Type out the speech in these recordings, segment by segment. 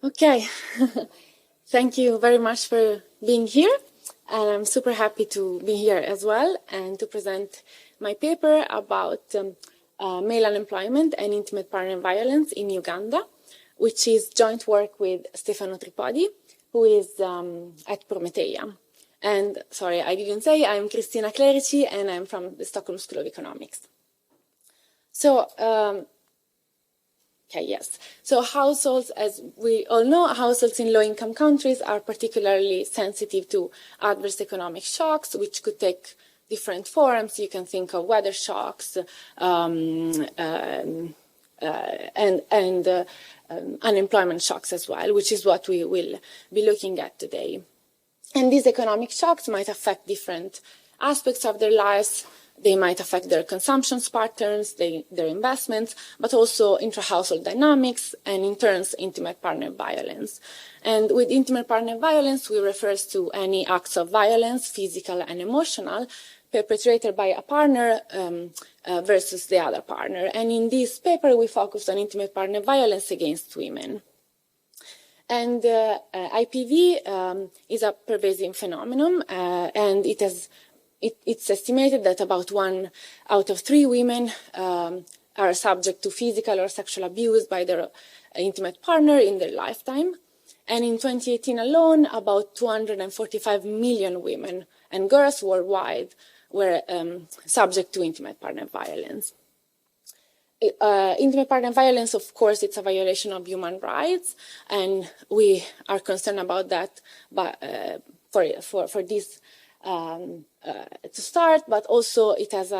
Okay, thank you very much for being here. And I'm super happy to be here as well and to present my paper about male unemployment and intimate partner violence in Uganda, which is joint work with Stefano Tripodi, who is at Prometeia. And sorry, I didn't say, I'm Cristina Clerici and I'm from the Stockholm School of Economics. So, okay, yes. So households, as we all know, households in low-income countries are particularly sensitive to adverse economic shocks, which could take different forms. You can think of weather shocks and unemployment shocks as well, which is what we will be looking at today. And these economic shocks might affect different aspects of their lives. They might affect their consumption patterns, their investments, but also intra-household dynamics and, in turn, intimate partner violence. And with intimate partner violence, we refer to any acts of violence, physical and emotional, perpetrated by a partner versus the other partner. And in this paper, we focus on intimate partner violence against women. And IPV is a pervasive phenomenon, and it's estimated that about 1 out of 3 women are subject to physical or sexual abuse by their intimate partner in their lifetime. And in 2018 alone, about 245 million women and girls worldwide were subject to intimate partner violence. Intimate partner violence, of course, it's a violation of human rights, and we are concerned about that for this to start, but also it has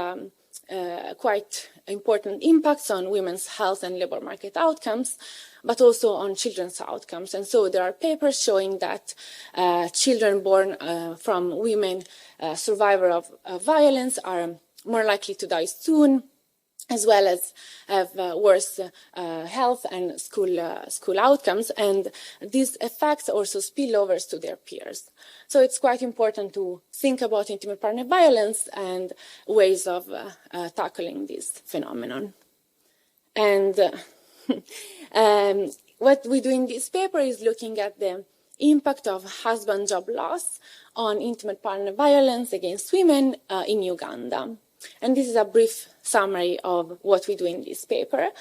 quite important impacts on women's health and labor market outcomes, but also on children's outcomes. And so there are papers showing that children born from women survivors of violence are more likely to die soon, as well as have worse health and school outcomes, and these effects also spill over to their peers. So it's quite important to think about intimate partner violence and ways of tackling this phenomenon. And what we do in this paper is looking at the impact of husband job loss on intimate partner violence against women in Uganda. And this is a brief summary of what we do in this paper.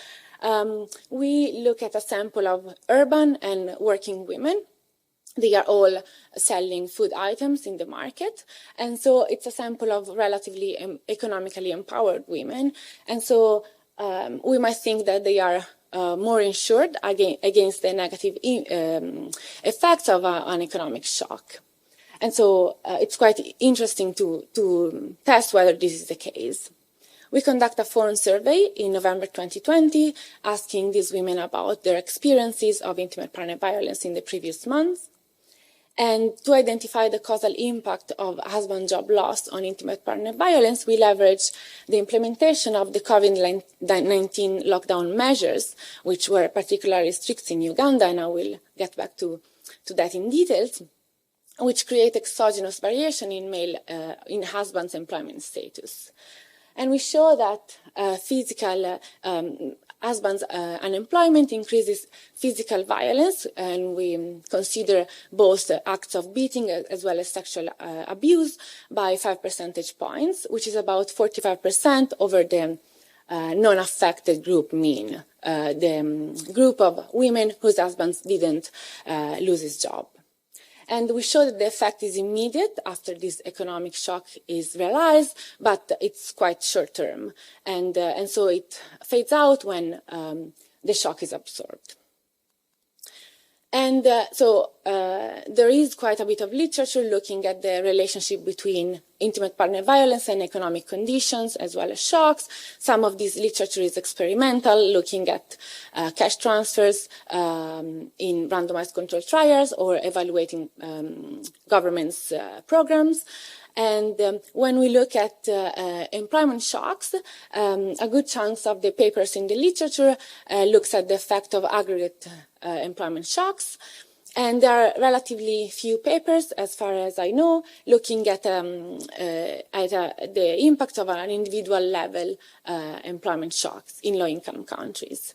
We look at a sample of urban and working women. They are all selling food items in the market. And so it's a sample of relatively economically empowered women. And so we might think that they are more insured against the negative effects of an economic shock. And so it's quite interesting to test whether this is the case. We conduct a phone survey in November 2020, asking these women about their experiences of intimate partner violence in the previous months. And to identify the causal impact of husband job loss on intimate partner violence, we leverage the implementation of the COVID-19 lockdown measures, which were particularly strict in Uganda, and I will get back to that in details, which create exogenous variation in husband's employment status. And we show that physical husband's unemployment increases physical violence, and we consider both acts of beating as well as sexual abuse by 5 percentage points, which is about 45% over the non-affected group mean, the group of women whose husbands didn't lose his job. And we show that the effect is immediate after this economic shock is realized, but it's quite short term. And so it fades out when the shock is absorbed. And so there is quite a bit of literature looking at the relationship between intimate partner violence and economic conditions, as well as shocks. Some of this literature is experimental, looking at cash transfers in randomized controlled trials or evaluating government's programs. And when we look at employment shocks, a good chunk of the papers in the literature looks at the effect of aggregate employment shocks. And there are relatively few papers, as far as I know, looking at the impact of an individual level employment shocks in low-income countries.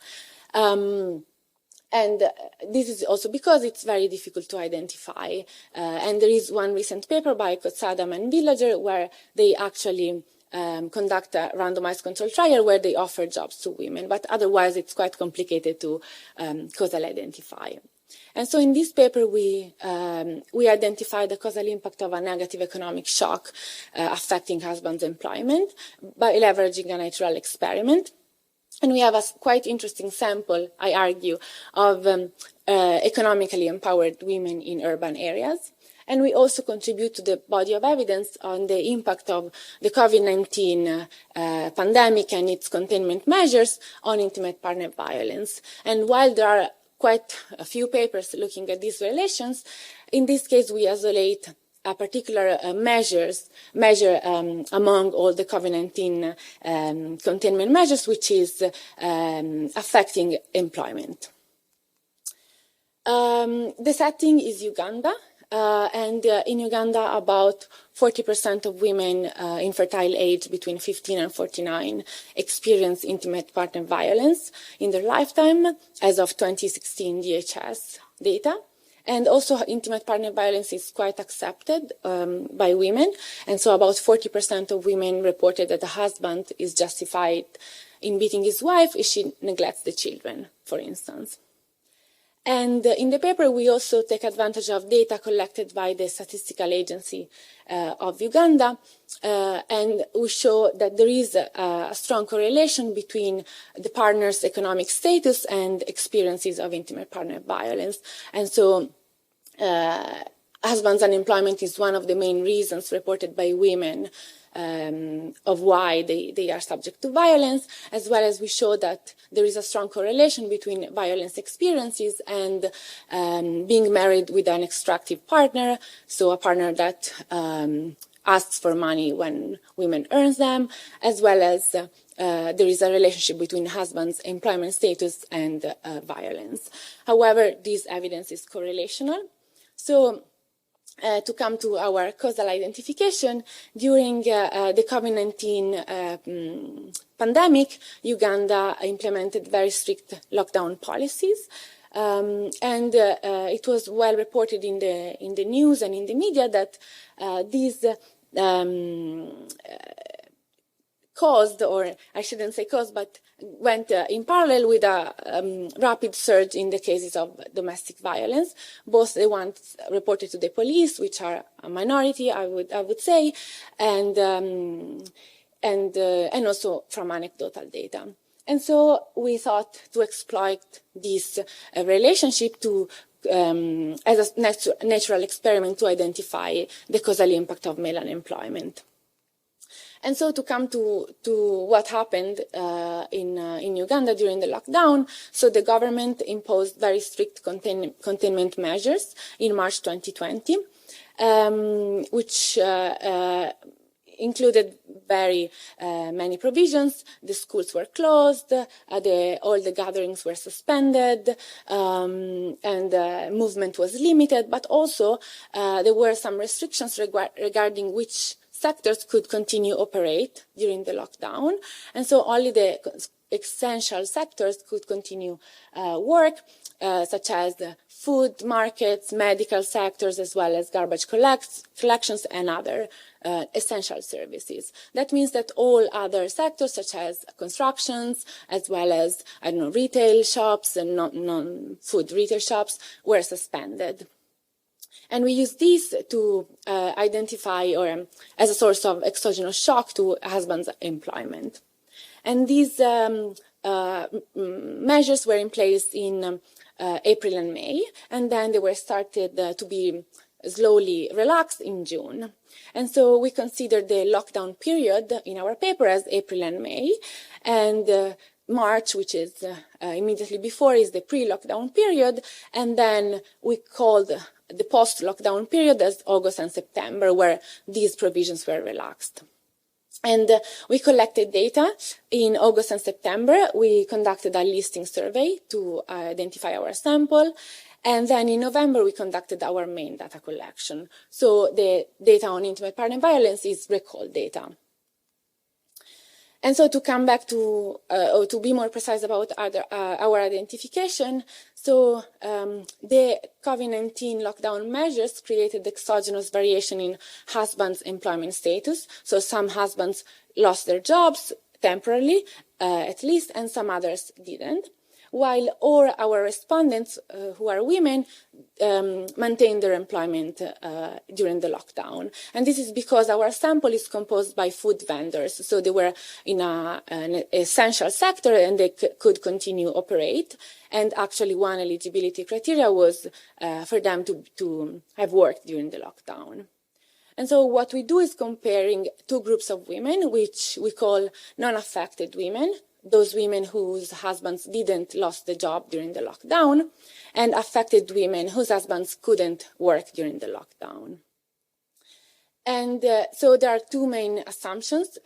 And this is also because it's very difficult to identify. And there is one recent paper by Kotsadam and Villager where they actually conduct a randomized control trial where they offer jobs to women, but otherwise it's quite complicated to causally identify. And so in this paper, we identified the causal impact of a negative economic shock affecting husbands' employment by leveraging a natural experiment. And we have a quite interesting sample, I argue, of economically empowered women in urban areas. And we also contribute to the body of evidence on the impact of the COVID-19 pandemic and its containment measures on intimate partner violence. And while there are quite a few papers looking at these relations, in this case we isolate a particular measure among all the COVID-19 containment measures, which is affecting employment. The setting is Uganda, and in Uganda about 40% of women in fertile age between 15 and 49 experience intimate partner violence in their lifetime as of 2016 DHS data. And also intimate partner violence is quite accepted by women. And so about 40% of women reported that the husband is justified in beating his wife if she neglects the children, for instance. And in the paper, we also take advantage of data collected by the Statistical Agency of Uganda, and we show that there is a strong correlation between the partner's economic status and experiences of intimate partner violence. And so husbands' unemployment is one of the main reasons reported by women of why they are subject to violence, as well as we show that there is a strong correlation between violence experiences and being married with an extractive partner, so a partner that asks for money when women earn them, as well as there is a relationship between husband's employment status and violence. However, this evidence is correlational. So to come to our causal identification, during the COVID-19 pandemic, Uganda implemented very strict lockdown policies. And it was well reported in the news and in the media that these caused, or I shouldn't say caused, but went in parallel with a rapid surge in the cases of domestic violence, both the ones reported to the police, which are a minority, I would say, and also from anecdotal data. And so we thought to exploit this relationship to as a natural experiment to identify the causal impact of male unemployment. And so to come to what happened in Uganda during the lockdown, so the government imposed very strict containment measures in March 2020, which included very many provisions. The schools were closed, all the gatherings were suspended, and movement was limited, but also there were some restrictions regarding which sectors could continue operate during the lockdown, and so only the essential sectors could continue work, such as the food markets, medical sectors, as well as garbage collections and other essential services. That means that all other sectors, such as constructions, as well as, retail shops and non-food retail shops, were suspended. And we use this to identify, or as a source of exogenous shock to husband's employment. And these measures were in place in April and May, and then they were started to be slowly relaxed in June. And so we consider the lockdown period in our paper as April and May, and March, which is immediately before, is the pre-lockdown period, and then we called the post-lockdown period as August and September, where these provisions were relaxed. And we collected data in August and September. We conducted a listing survey to identify our sample. And then in November, we conducted our main data collection. So the data on intimate partner violence is recall data. And so to come back to, or to be more precise about our identification, So the COVID-19 lockdown measures created exogenous variation in husbands' employment status. So some husbands lost their jobs temporarily, at least, and some others didn't, while all our respondents, who are women, maintained their employment during the lockdown. And this is because our sample is composed by food vendors, so they were in an essential sector and they could continue operate. And actually one eligibility criteria was for them to have worked during the lockdown. And so what we do is comparing two groups of women, which we call non-affected women, those women whose husbands didn't lost the job during the lockdown, and affected women whose husbands couldn't work during the lockdown. And so there are two main assumptions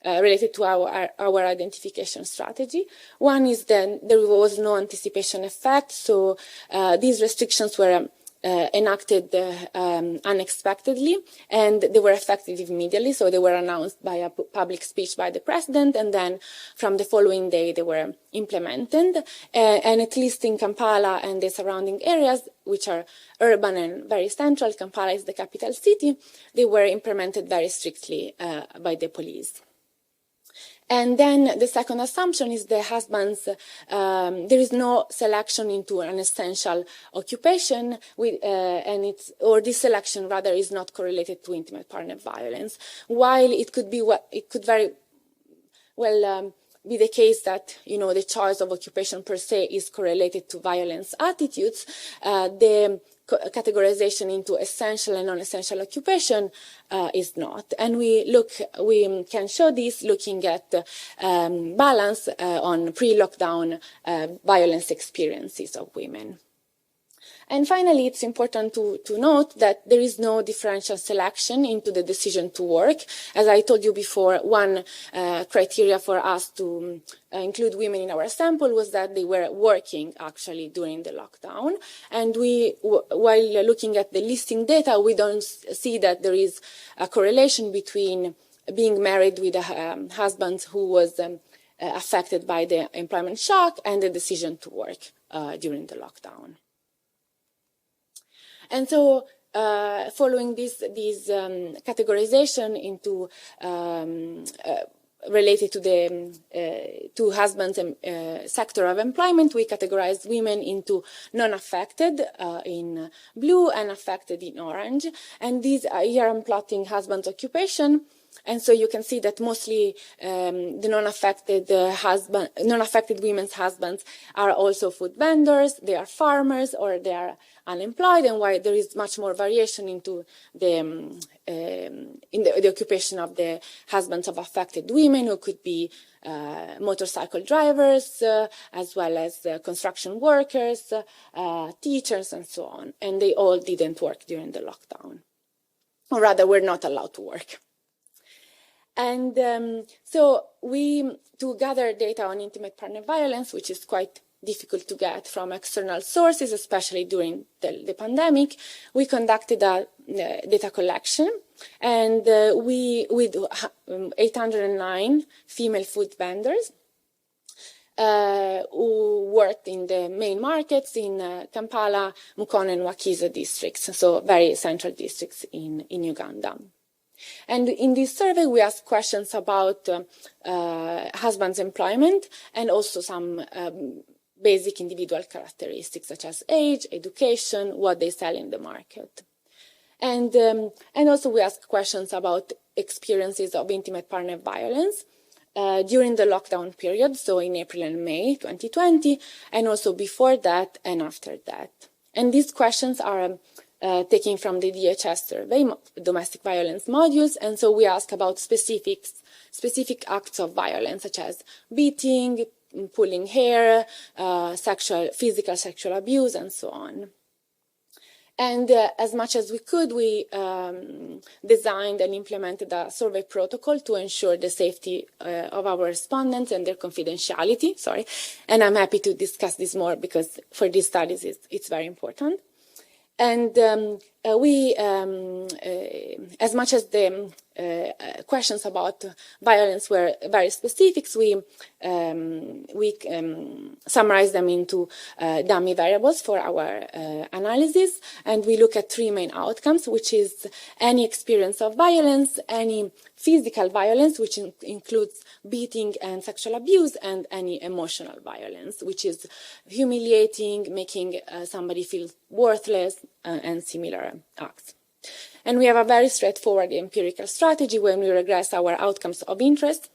related to our identification strategy. One is that there was no anticipation effect, so these restrictions were enacted unexpectedly, and they were effective immediately. So they were announced by a public speech by the president, and then from the following day they were implemented. And at least in Kampala and the surrounding areas, which are urban and very central, Kampala is the capital city, they were implemented very strictly by the police. And then the second assumption is the husbands, there is no selection into an essential occupation, or this selection rather is not correlated to intimate partner violence. While it could very well be the case that, the choice of occupation per se is correlated to violence attitudes, the categorization into essential and non-essential occupation is not. And we can show this looking at balance on pre-lockdown violence experiences of women. And finally, it's important to note that there is no differential selection into the decision to work. As I told you before, one criteria for us to include women in our sample was that they were working actually during the lockdown. And while looking at the listing data, we don't see that there is a correlation between being married with a husband who was affected by the employment shock and the decision to work during the lockdown. And so, following this categorization into related to the two husbands and sector of employment, we categorized women into non-affected in blue and affected in orange. And these here I'm plotting husband's occupation. And so you can see that mostly the non-affected women's husbands are also food vendors, they are farmers, or they are unemployed, and why there is much more variation into the occupation of the husbands of affected women, who could be motorcycle drivers, as well as construction workers, teachers, and so on. And they all didn't work during the lockdown, or rather were not allowed to work. And so to gather data on intimate partner violence, which is quite difficult to get from external sources, especially during the pandemic, we conducted a data collection, and with 809 female food vendors who worked in the main markets in Kampala, Mukono, and Wakiso districts, so very central districts in Uganda. And in this survey, we asked questions about husband's employment and also some basic individual characteristics such as age, education, what they sell in the market. And also we asked questions about experiences of intimate partner violence during the lockdown period, so in April and May 2020, and also before that and after that. And these questions are taken from the DHS survey, domestic violence modules, and so we ask about specific acts of violence, such as beating, pulling hair, physical sexual abuse, and so on. And as much as we could, we designed and implemented a survey protocol to ensure the safety of our respondents and their confidentiality. And I'm happy to discuss this more because for these studies it's very important. And we, as much as the questions about violence were very specific. We summarize them into dummy variables for our analysis, and we look at three main outcomes, which is any experience of violence, any physical violence, which includes beating and sexual abuse, and any emotional violence, which is humiliating, making somebody feel worthless, and similar acts. And we have a very straightforward empirical strategy when we regress our outcomes of interest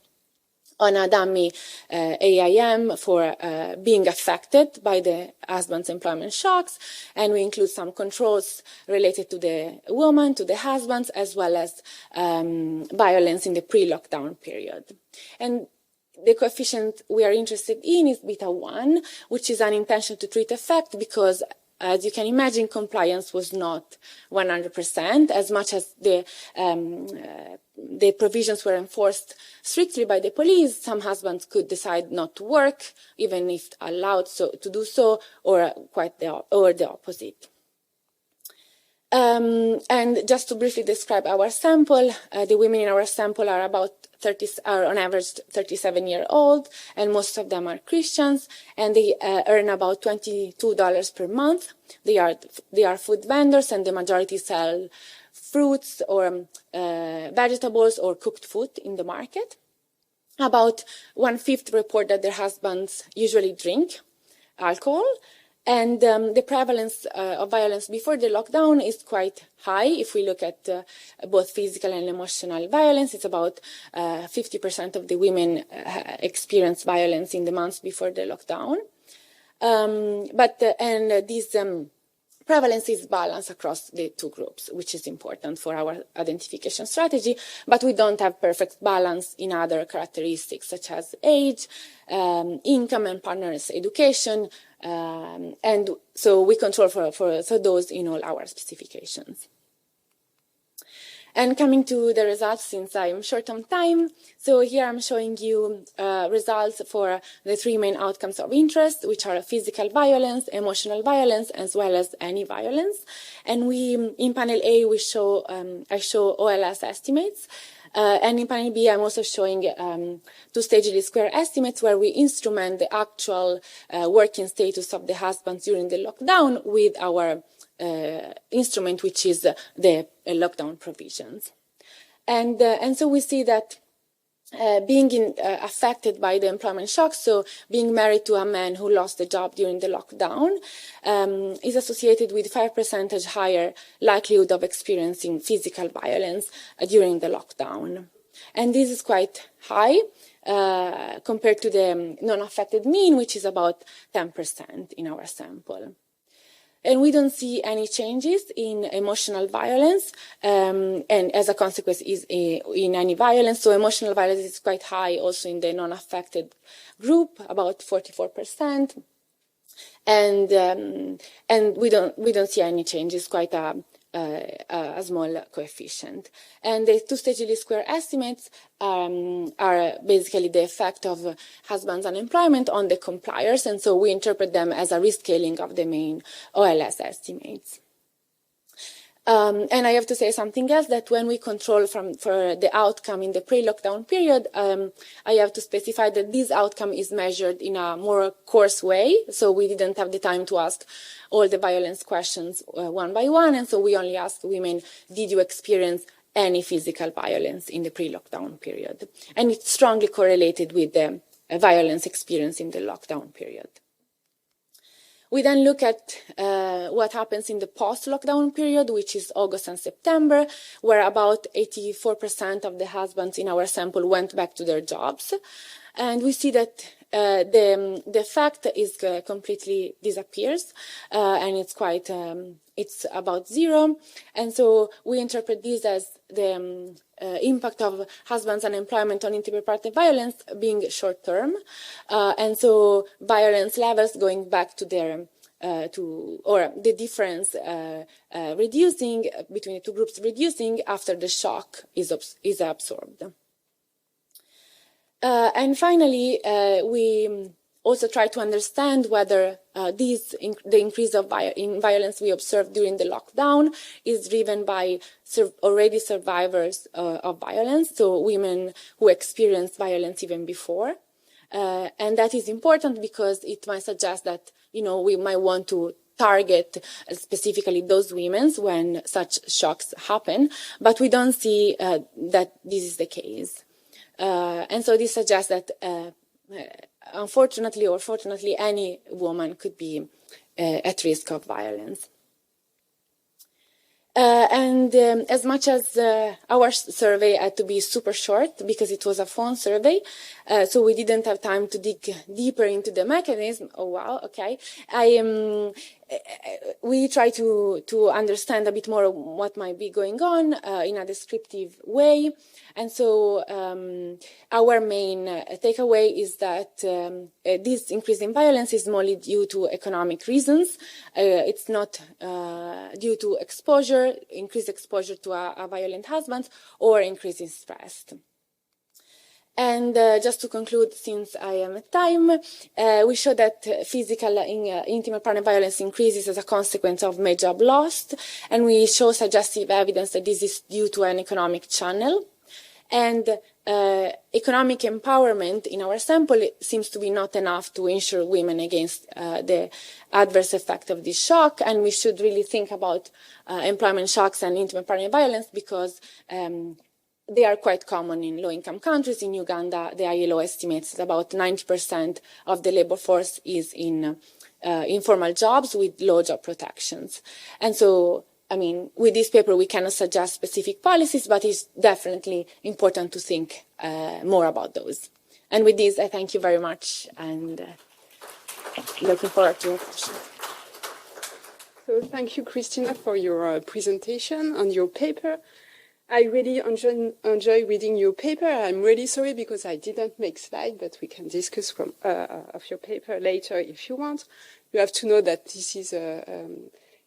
on a dummy AIM for being affected by the husband's employment shocks, and we include some controls related to the woman, to the husbands, as well as violence in the pre-lockdown period. And the coefficient we are interested in is beta 1, which is an intention to treat effect, because as you can imagine, compliance was not 100%, as much as the provisions were enforced strictly by the police. Some husbands could decide not to work, even if allowed to do so, or the opposite. And just to briefly describe our sample, the women in our sample are on average 37-year-old, and most of them are Christians, and they earn about $22 per month. They are food vendors, and the majority sell fruits or vegetables or cooked food in the market. About 1/5 report that their husbands usually drink alcohol. And the prevalence of violence before the lockdown is quite high. If we look at both physical and emotional violence, it's about 50% of the women experience violence in the months before the lockdown. This prevalence is balanced across the two groups, which is important for our identification strategy, but we don't have perfect balance in other characteristics such as age, income, and partners' education, and so we control for those in all our specifications. And coming to the results, since I'm short on time, so here I'm showing you results for the three main outcomes of interest, which are physical violence, emotional violence, as well as any violence. And in panel A, I show OLS estimates. And in panel B, I'm also showing two-stage least square estimates, where we instrument the actual working status of the husbands during the lockdown with our instrument, which is the lockdown provisions. And so we see that being affected by the employment shock, so being married to a man who lost the job during the lockdown, is associated with 5% higher likelihood of experiencing physical violence during the lockdown. And this is quite high compared to the non-affected mean, which is about 10% in our sample. And we don't see any changes in emotional violence, and as a consequence in any violence. So emotional violence is quite high also in the non-affected group, about 44%. And we don't see any changes, quite a small coefficient. And the two-stage least square estimates are basically the effect of husbands' unemployment on the compliers, and so we interpret them as a rescaling of the main OLS estimates. And I have to say something else, that when we control for the outcome in the pre-lockdown period, I have to specify that this outcome is measured in a more coarse way. So we didn't have the time to ask all the violence questions one by one. And so we only asked women, did you experience any physical violence in the pre-lockdown period? And it's strongly correlated with the violence experience in the lockdown period. We then look at what happens in the post-lockdown period, which is August and September, where about 84% of the husbands in our sample went back to their jobs. And we see that the effect is completely disappears, and it's about zero. And so we interpret this as the impact of husbands' unemployment on intimate partner violence being short-term, and so violence levels going back to their or the difference reducing between the two groups reducing after the shock is absorbed. And finally, we also try to understand whether the increase in violence we observed during the lockdown is driven by already survivors of violence, so women who experienced violence even before. And that is important because it might suggest that, we might want to target specifically those women when such shocks happen, but we don't see that this is the case. And so this suggests that unfortunately or fortunately, any woman could be at risk of violence. As much as our survey had to be super short because it was a phone survey, so we didn't have time to dig deeper into the mechanism. Oh wow, okay. We try to understand a bit more what might be going on in a descriptive way. And so our main takeaway is that this increase in violence is mostly due to economic reasons. It's not due to increased exposure to a violent husband or increase in stress. And just to conclude, since I am at time, we show that physical intimate partner violence increases as a consequence of male job loss, and we show suggestive evidence that this is due to an economic channel. And economic empowerment in our sample seems to be not enough to insure women against the adverse effect of this shock, and we should really think about employment shocks and intimate partner violence because they are quite common in low-income countries. In Uganda, the ILO estimates that about 90% of the labor force is in informal jobs with low job protections. And so, with this paper, we cannot suggest specific policies, but it's definitely important to think more about those. And with this, I thank you very much, and looking forward to your questions. So thank you, Cristina, for your presentation on your paper. I really enjoy reading your paper. I'm really sorry because I didn't make slides, but we can discuss of your paper later if you want. You have to know that this is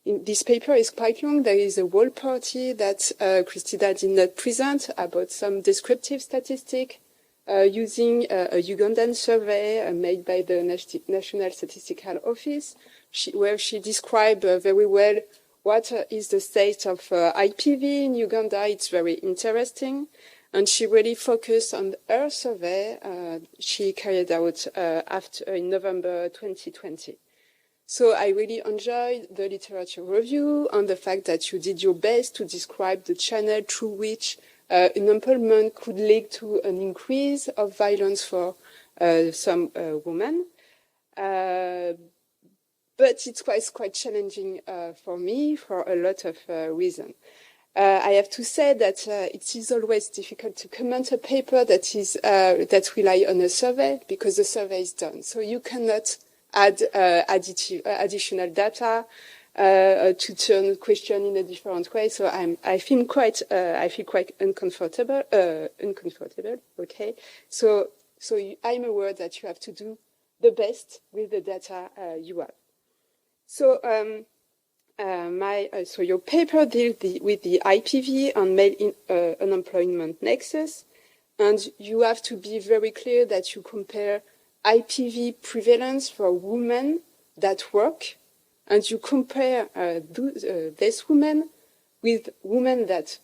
this paper is quite long. There is a whole party that Cristina did not present about some descriptive statistic using a Ugandan survey made by the National Statistical Office, where she described very well what is the state of IPV in Uganda. It's very interesting. And she really focused on her survey she carried out in November 2020. So I really enjoyed the literature review and the fact that you did your best to describe the channel through which unemployment could lead to an increase of violence for some women. But it was quite challenging for me for a lot of reasons. I have to say that it is always difficult to comment a paper that rely on a survey because the survey is done. So you cannot add additional data to turn question in a different way. So I feel quite uncomfortable. Okay. So I'm aware that you have to do the best with the data you have. So so your paper deals with the IPV and male unemployment nexus, and you have to be very clear that you compare IPV prevalence for women that work, and you compare these women with women that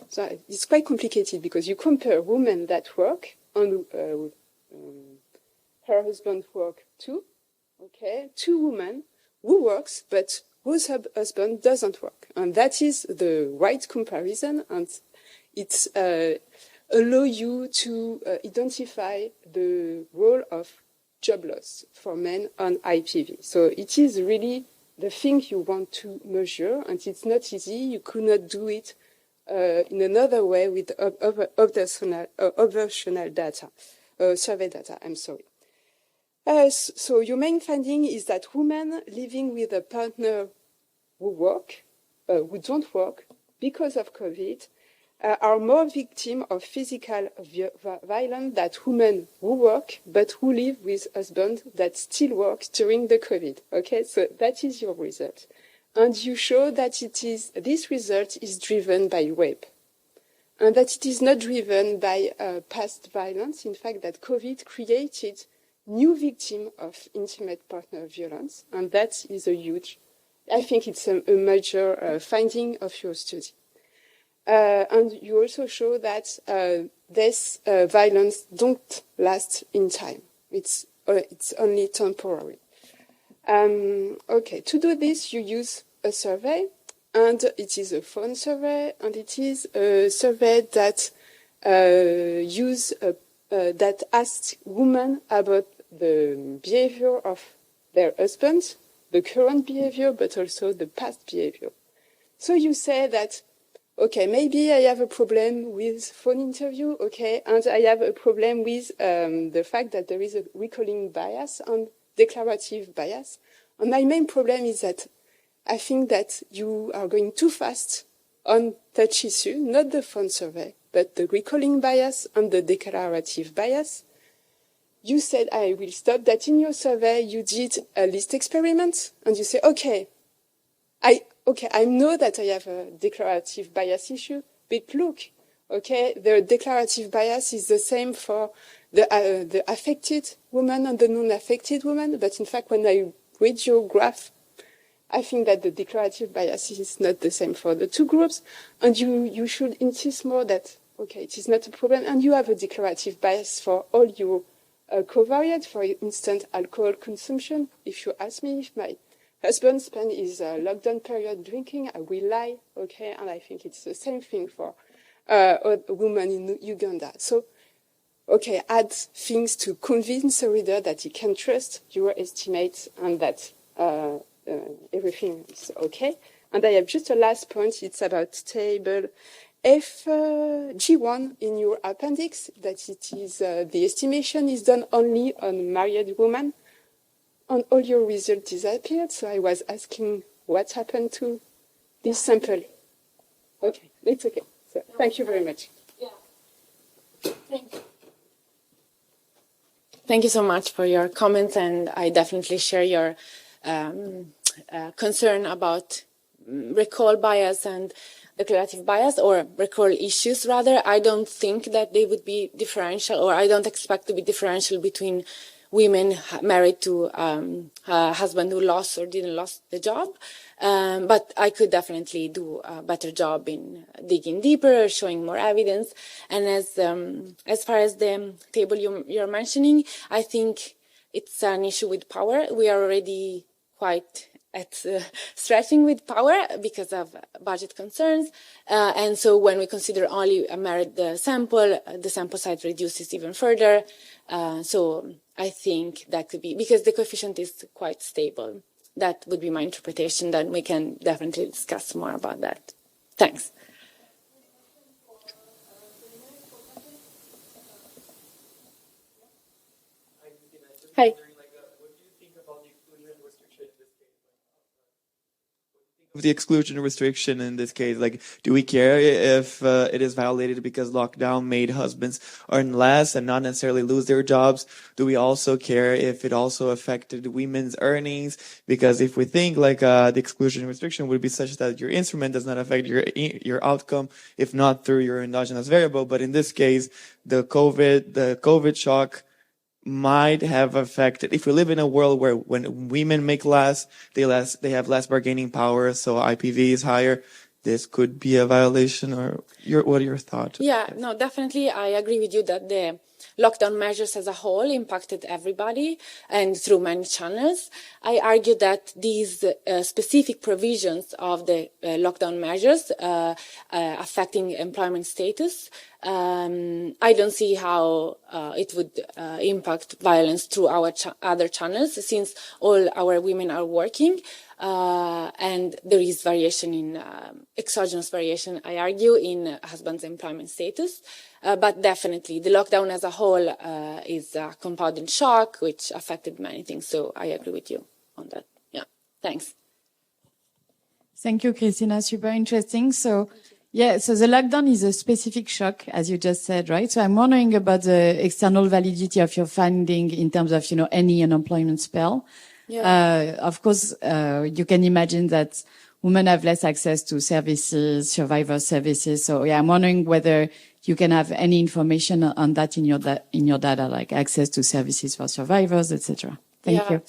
so it's quite complicated because you compare women that work and her husband work too, okay, two women who works but whose husband doesn't work, and that is the right comparison, and it's allow you to identify the role of job loss for men on IPV. So it is really the thing you want to measure, and it's not easy. You could not do it in another way with observational data, survey data, I'm sorry. So your main finding is that women living with a partner who don't work because of COVID, are more victims of physical violence than women who work but who live with husbands that still work during the COVID. Okay, so that is your result. And you show that this result is driven by rape, and that it is not driven by past violence. In fact, that COVID created new victims of intimate partner violence, and that is I think it's a major finding of your study. And you also show that this violence don't last in time. It's only temporary. Okay, to do this, you use a survey, and it is a phone survey, and it is a survey that that asks women about the behavior of their husbands, the current behavior, but also the past behavior. So you say that, okay, maybe I have a problem with phone interview, okay, and I have a problem with the fact that there is a recalling bias and declarative bias. And my main problem is that I think that you are going too fast on that issue, not the phone survey, but the recalling bias and the declarative bias. You said, I will stop that in your survey. You did a list experiment, and you say, okay, I know that I have a declarative bias issue, but look, okay, the declarative bias is the same for the affected woman and the non-affected woman, but in fact, when I read your graph, I think that the declarative bias is not the same for the two groups, and you should insist more that, okay, it is not a problem, and you have a declarative bias for all your covariates, for instance, alcohol consumption. If you ask me if my husband spent his lockdown period drinking, I will lie, okay, and I think it's the same thing for a woman in Uganda. So, okay, add things to convince a reader that he can trust your estimates and that everything is okay. And I have just a last point. It's about table G1 in your appendix, that it is the estimation is done only on married women, and all your results disappeared. So I was asking what happened to this sample. Okay, it's okay. So thank you very much. Yeah. Thank you. Thank you so much for your comments, and I definitely share your concern about recall bias and declarative bias, or recall issues rather. I don't think that they would be differential, or I don't expect to be differential between women married to a husband who lost or didn't lose the job. But I could definitely do a better job in digging deeper, showing more evidence. And as far as the table you're mentioning, I think it's an issue with power. We are already quite at stretching with power because of budget concerns. And so when we consider only a married sample, the sample size reduces even further. So I think that could be, because the coefficient is quite stable. That would be my interpretation. Then we can definitely discuss more about that. Thanks. Hi. The exclusion restriction in this case, like, do we care if it is violated because lockdown made husbands earn less and not necessarily lose their jobs? Do we also care if it also affected women's earnings? Because if we think like the exclusion restriction would be such that your instrument does not affect your outcome, if not through your endogenous variable, but in this case, the COVID shock might have affected. If we live in a world where when women make less, they have less bargaining power, so IPV is higher, this could be a violation. Or what are your thoughts? Yeah, no, definitely. I agree with you that the lockdown measures as a whole impacted everybody and through many channels. I argue that these specific provisions of the lockdown measures affecting employment status, I don't see how it would impact violence through our other channels, since all our women are working. And there is variation in exogenous variation, I argue, in husband's employment status. But definitely the lockdown as a whole is a compounding shock, which affected many things. So I agree with you on that. Yeah, thanks. Thank you, Cristina. Super interesting. So, yeah, so the lockdown is a specific shock, as you just said, right? So I'm wondering about the external validity of your finding in terms of, any unemployment spell. Yeah. Of course, you can imagine that women have less access to services, survivor services. So yeah, I'm wondering whether, you can have any information on that in your data, like access to services for survivors, etc. Thank you.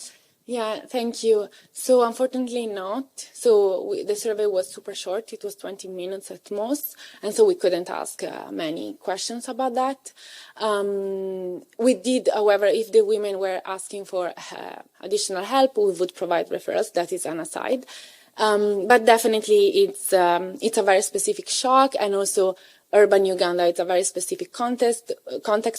Yeah, thank you. So unfortunately not. So the survey was super short. It was 20 minutes at most. And so we couldn't ask many questions about that. We did, however, if the women were asking for additional help, we would provide referrals. That is an aside. But definitely it's a very specific shock. And also urban Uganda, it's a very specific context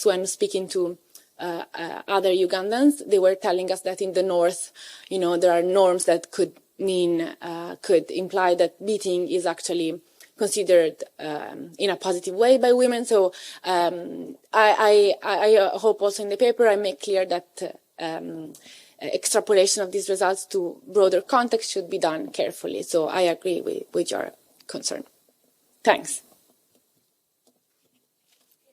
when speaking to other Ugandans. They were telling us that in the north, there are norms that could imply that beating is actually considered in a positive way by women. So I hope also in the paper I make clear that extrapolation of these results to broader context should be done carefully. So I agree with your concern. Thanks.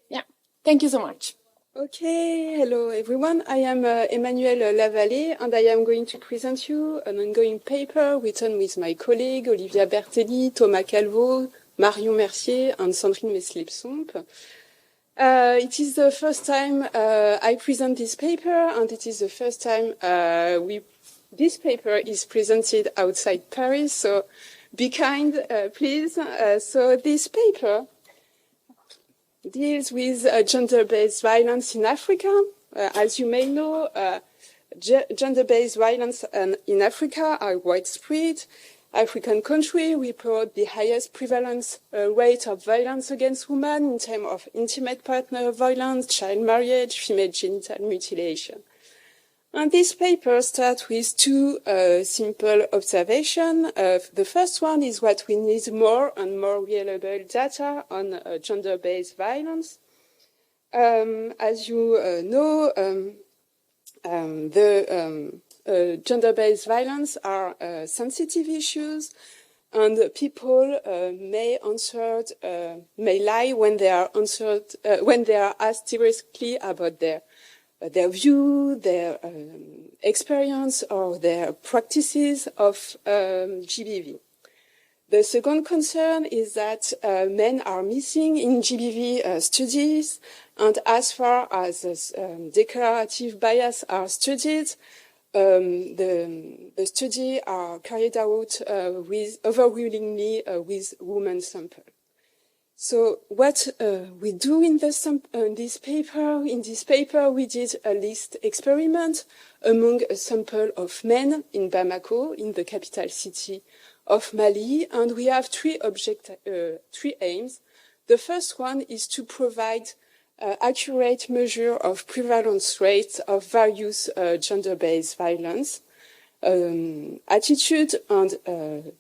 Yeah, thank you so much. Okay, hello everyone. I am Emmanuelle Lavallée, and I am going to present you an ongoing paper written with my colleague Olivia Bertelli, Thomas Calvo, Marion Mercier, and Sandrine Meslip-Somp. It is the first time I present this paper, and it is the first time this paper is presented outside Paris. So be kind, please. So this paper deals with gender-based violence in Africa. As you may know, gender-based violence in Africa are widespread. African countries report the highest prevalence rate of violence against women in terms of intimate partner violence, child marriage, female genital mutilation. And this paper starts with two simple observations. The first one is that we need more and more reliable data on gender-based violence. As you know, gender-based violence are sensitive issues, and people may lie when they are asked directly about their view, their experience, or their practices of GBV. The second concern is that men are missing in GBV studies, and as far as declarative bias are studied, the studies are carried out overwhelmingly with women samples. So what we do in this paper, we did a list experiment among a sample of men in Bamako, in the capital city of Mali, and we have three aims. The first one is to provide accurate measure of prevalence rates of various gender-based violence. Attitude and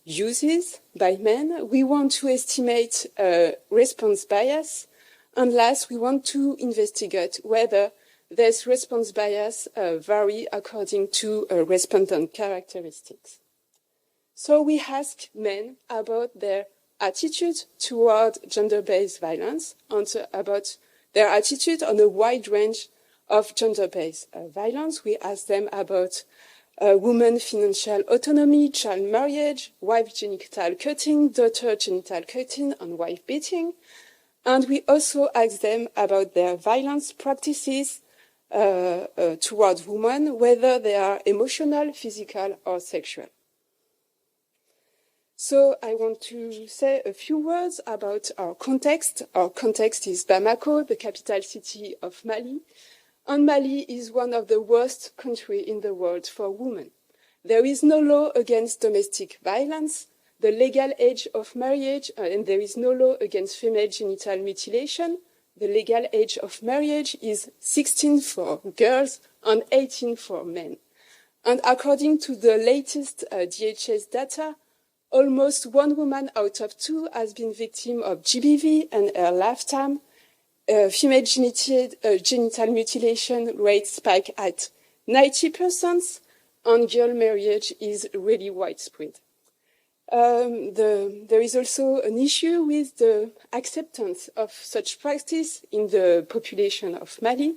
uses by men. We want to estimate response bias. And last, we want to investigate whether this response bias vary according to respondent characteristics. So we ask men about their attitude toward gender-based violence and about their attitude on a wide range of gender-based violence. We ask them about women financial autonomy, child marriage, wife genital cutting, daughter genital cutting, and wife beating. And we also ask them about their violence practices towards women, whether they are emotional, physical, or sexual. So I want to say a few words about our context. Our context is Bamako, the capital city of Mali. And Mali is one of the worst countries in the world for women. There is no law against domestic violence, the legal age of marriage, and there is no law against female genital mutilation. The legal age of marriage is 16 for girls and 18 for men. And according to the latest DHS data, almost one woman out of two has been victim of GBV in her lifetime. Female genital mutilation rate spike at 90%, and girl marriage is really widespread. There is also an issue with the acceptance of such practice in the population of Mali.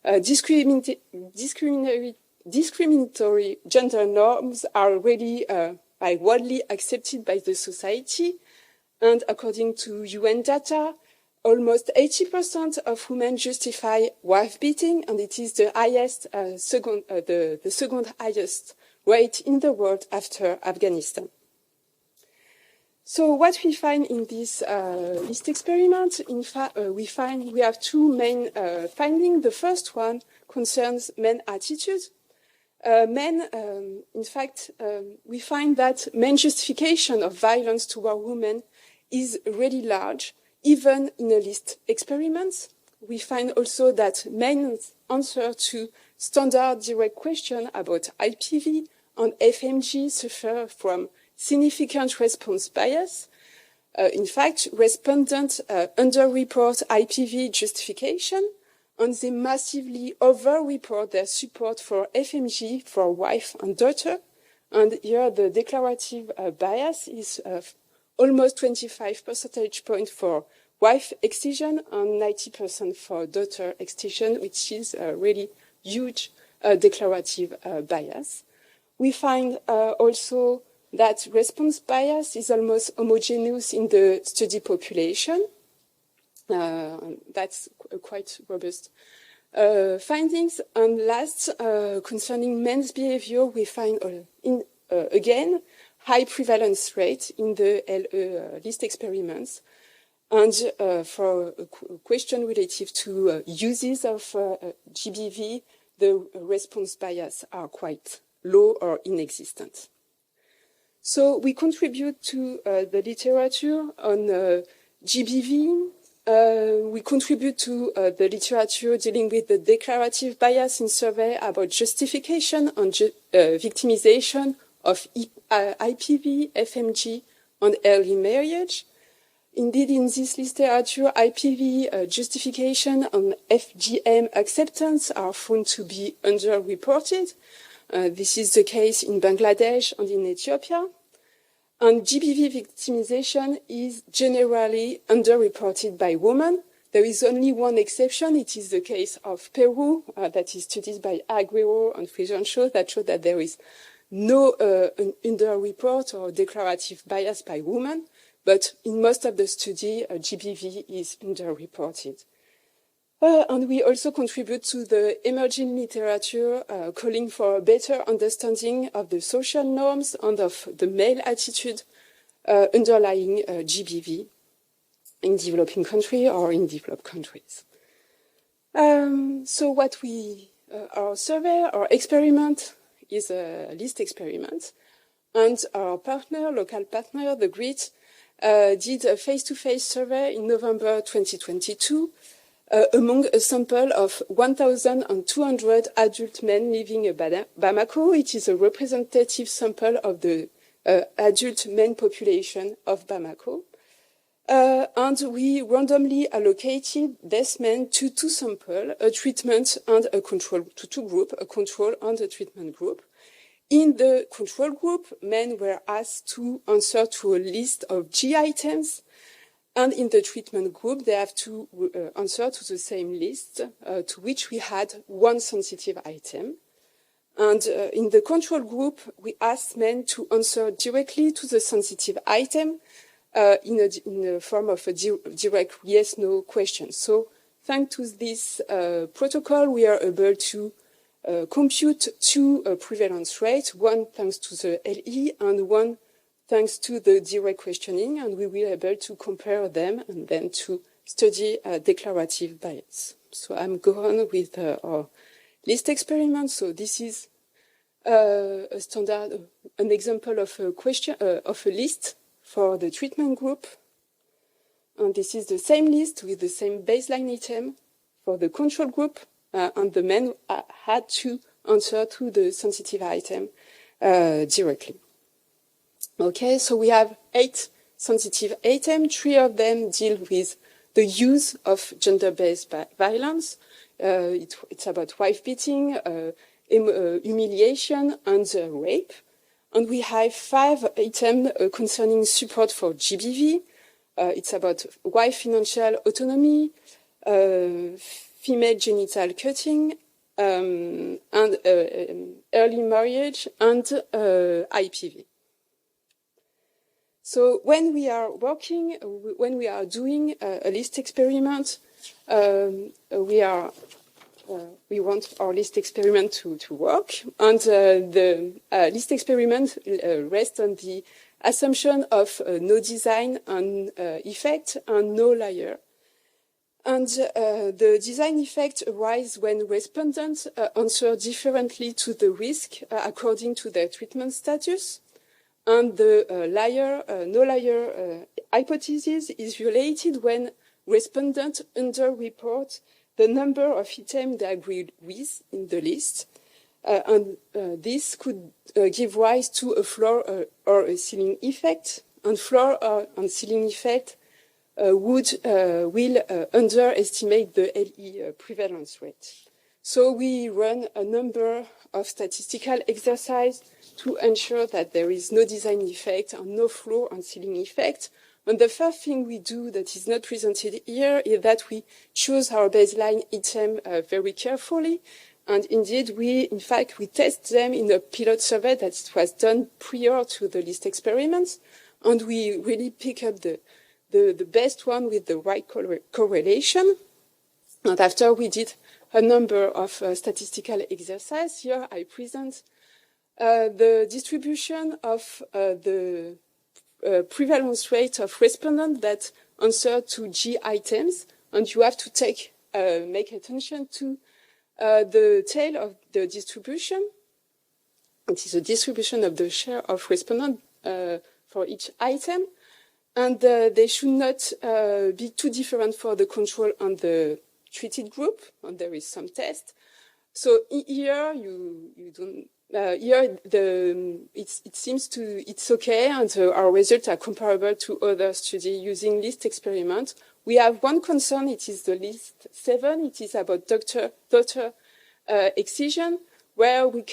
Discriminatory gender norms are really widely accepted by the society, and according to UN data, almost 80% of women justify wife beating, and it is the highest, the second highest rate in the world after Afghanistan. So what we find in this list experiment, in fact, we have two main findings. The first one concerns men attitude. In fact, we find that men justification of violence toward women is really large, even in a list experiments. We find also that men's answer to standard direct question about IPV and FMG suffer from significant response bias. In fact, respondents underreport IPV justification, and they massively overreport their support for FMG for wife and daughter. And here the declarative bias is almost 25 percentage points for wife excision and 90% for daughter excision, which is a really huge declarative bias. We find also that response bias is almost homogeneous in the study population. That's quite robust findings. And last, concerning men's behavior, we find again high prevalence rate in the LE list experiments. And for a question relative to uses of GBV, the response bias are quite low or inexistent. So we contribute to the literature on GBV. We contribute to the literature dealing with the declarative bias in survey about justification and victimization of IPV, FMG, and early marriage. Indeed, in this literature, IPV justification and FGM acceptance are found to be underreported. This is the case in Bangladesh and in Ethiopia. And GBV victimization is generally underreported by women. There is only one exception. It is the case of Peru, that is studied by Aguero and Frijanshaw, that show that there is no underreport or declarative bias by women. But in most of the study, GBV is underreported. And we also contribute to the emerging literature calling for a better understanding of the social norms and of the male attitude underlying GBV in developing countries or in developed countries. So what our survey, our experiment is a list experiment. And our partner, local partner, the GRIT, did a face-to-face survey in November 2022 among a sample of 1,200 adult men living in Bamako. It is a representative sample of the adult men population of Bamako. And we randomly allocated these men to two samples, a treatment and a control, to two groups, a control and a treatment group. In the control group, men were asked to answer to a list of G items. And in the treatment group, they have to answer to the same list, to which we had one sensitive item. And in the control group, we asked men to answer directly to the sensitive item in the form of a direct yes-no question. So thanks to this protocol, we are able to compute two prevalence rates, one thanks to the LE and one thanks to the direct questioning, and we will be able to compare them and then to study declarative bias. So I'm going on with our list experiment. So this is a standard, an example of a question of a list for the treatment group, and this is the same list with the same baseline item for the control group, and the men had to answer to the sensitive item directly. Okay, so we have 8 sensitive items. 3 of them deal with the use of gender-based violence. It's about wife beating, humiliation, and rape. And we have 5 items concerning support for GBV. It's about wife financial autonomy, female genital cutting, and early marriage, and IPV. So when we are working, when we are doing a list experiment, we want our list experiment to work, and the list experiment rests on the assumption of no design and effect and no layer. And the design effect arises when respondents answer differently to the risk according to their treatment status. And the no layer hypothesis is related when respondents underreport the number of items they agreed with in the list. And this could give rise to a floor or a ceiling effect. And floor and ceiling effect will underestimate the LE prevalence rate. So we run a number of statistical exercises to ensure that there is no design effect and no floor and ceiling effect. And the first thing we do that is not presented here is that we choose our baseline item very carefully. And indeed, we test them in a pilot survey that was done prior to the list experiments. And we really pick up the best one with the right correlation. And after we did a number of statistical exercises, here I present the distribution of the prevalence rate of respondents that answer to G items. And you have to make attention to the tail of the distribution. It is a distribution of the share of respondents for each item. And they should not be too different for the control and the treated group. And there is some test. So here you don't. Here it seems it's okay, and our results are comparable to other studies using list experiment. We have one concern. It is the list 7. It is about daughter excision, where we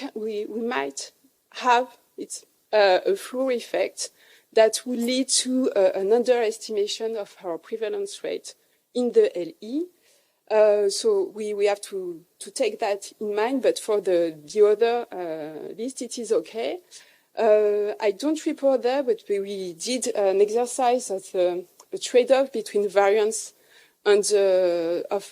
might have a floor effect that will lead to an underestimation of our prevalence rate in the LE. So we have to take that in mind, but for the other list, it is okay. I don't report there, but we did an exercise of a trade-off between variance and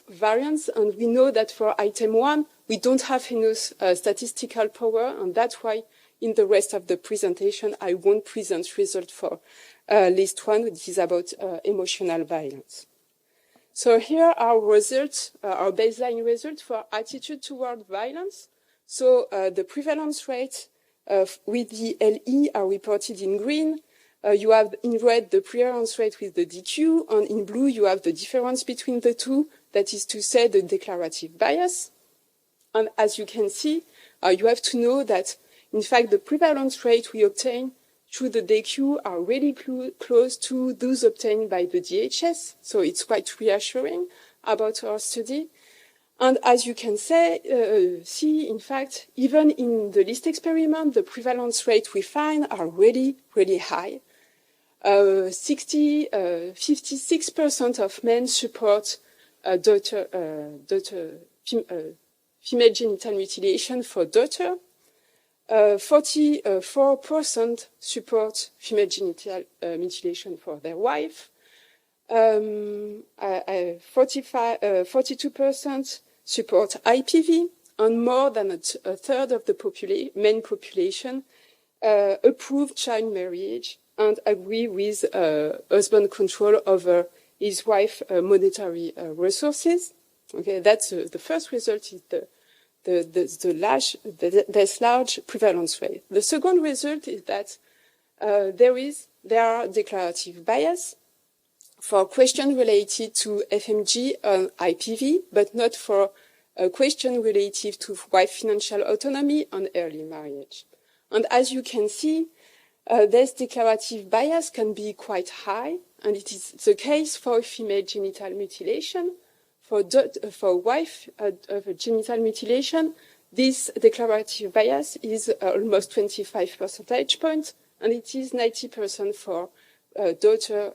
variance, and we know that for item 1, we don't have enough statistical power, and that's why in the rest of the presentation, I won't present results for list 1, which is about emotional violence. So here are results, our baseline results for attitude toward violence. So the prevalence rate with the LE are reported in green. You have in red the prevalence rate with the DQ, and in blue you have the difference between the two, that is to say the declarative bias. And as you can see, you have to know that, in fact, the prevalence rate we obtain through the DQ are really close to those obtained by the DHS. So it's quite reassuring about our study. And as you can see, in fact, even in the list experiment, the prevalence rate we find are really, really high. 56% of men support female genital mutilation for daughter. 44% support female genital mutilation for their wife. 42% support IPV, and more than a third of the men population approve child marriage and agree with husband control over his wife's monetary resources. Okay, that's the first result is this large prevalence rate. The second result is that there are declarative bias for questions related to FMG and IPV, but not for a question related to wife financial autonomy and early marriage. And as you can see, this declarative bias can be quite high, and it is the case for female genital mutilation. For wife of genital mutilation, this declarative bias is almost 25 percentage points, and it is 90% for daughter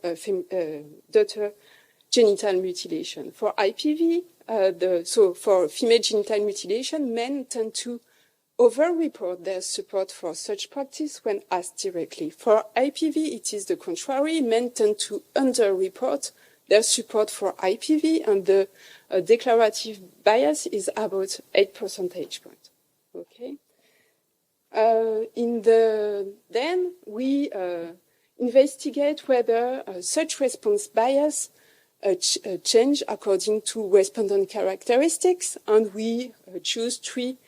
genital mutilation. For IPV, so for female genital mutilation, men tend to over-report their support for such practice when asked directly. For IPV, it is the contrary. Men tend to under-report their support for IPV, and the declarative bias is about 8 percentage points. Okay. Then we investigate whether such response bias change according to respondent characteristics, and we choose 3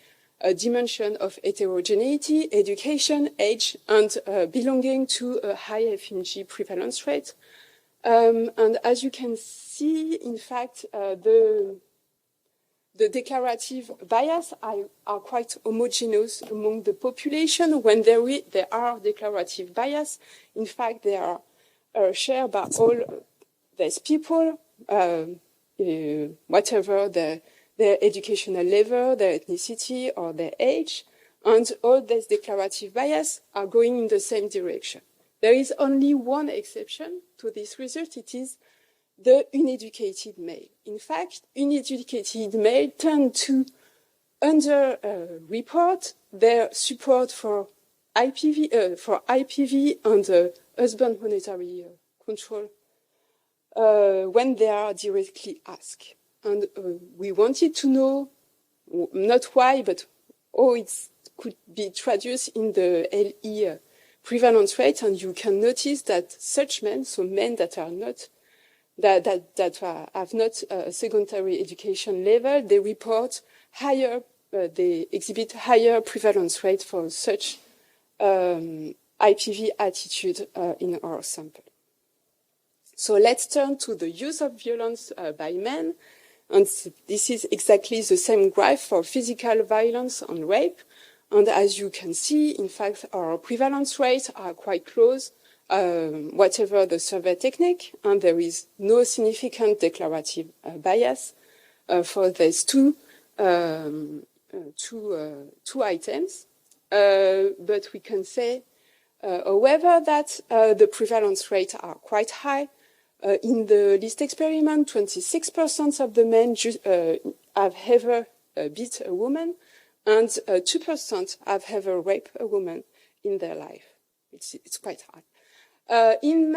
dimensions of heterogeneity: education, age, and belonging to a high FMG prevalence rate. And as you can see, in fact, the declarative bias are quite homogeneous among the population. When there are declarative bias, in fact, they are shared by all these people, whatever their educational level, their ethnicity, or their age, and all these declarative bias are going in the same direction. There is only one exception to this result. It is the uneducated male. In fact, uneducated male tend to under-report their support for IPV and husband monetary control when they are directly asked. And we wanted to know not why, but how it could be traduced in the LE prevalence rate. And you can notice that such men, so men that are not that have not a secondary education level, they report higher, they exhibit higher prevalence rate for such IPV attitude in our sample. So let's turn to the use of violence by men. And this is exactly the same graph for physical violence and rape. And as you can see, in fact, our prevalence rates are quite close, whatever the survey technique, and there is no significant declarative bias for these two items. But we can say, however, that the prevalence rates are quite high. In the list experiment, 26% of the men have ever beat a woman, and 2% have ever raped a woman in their life. It's quite high. In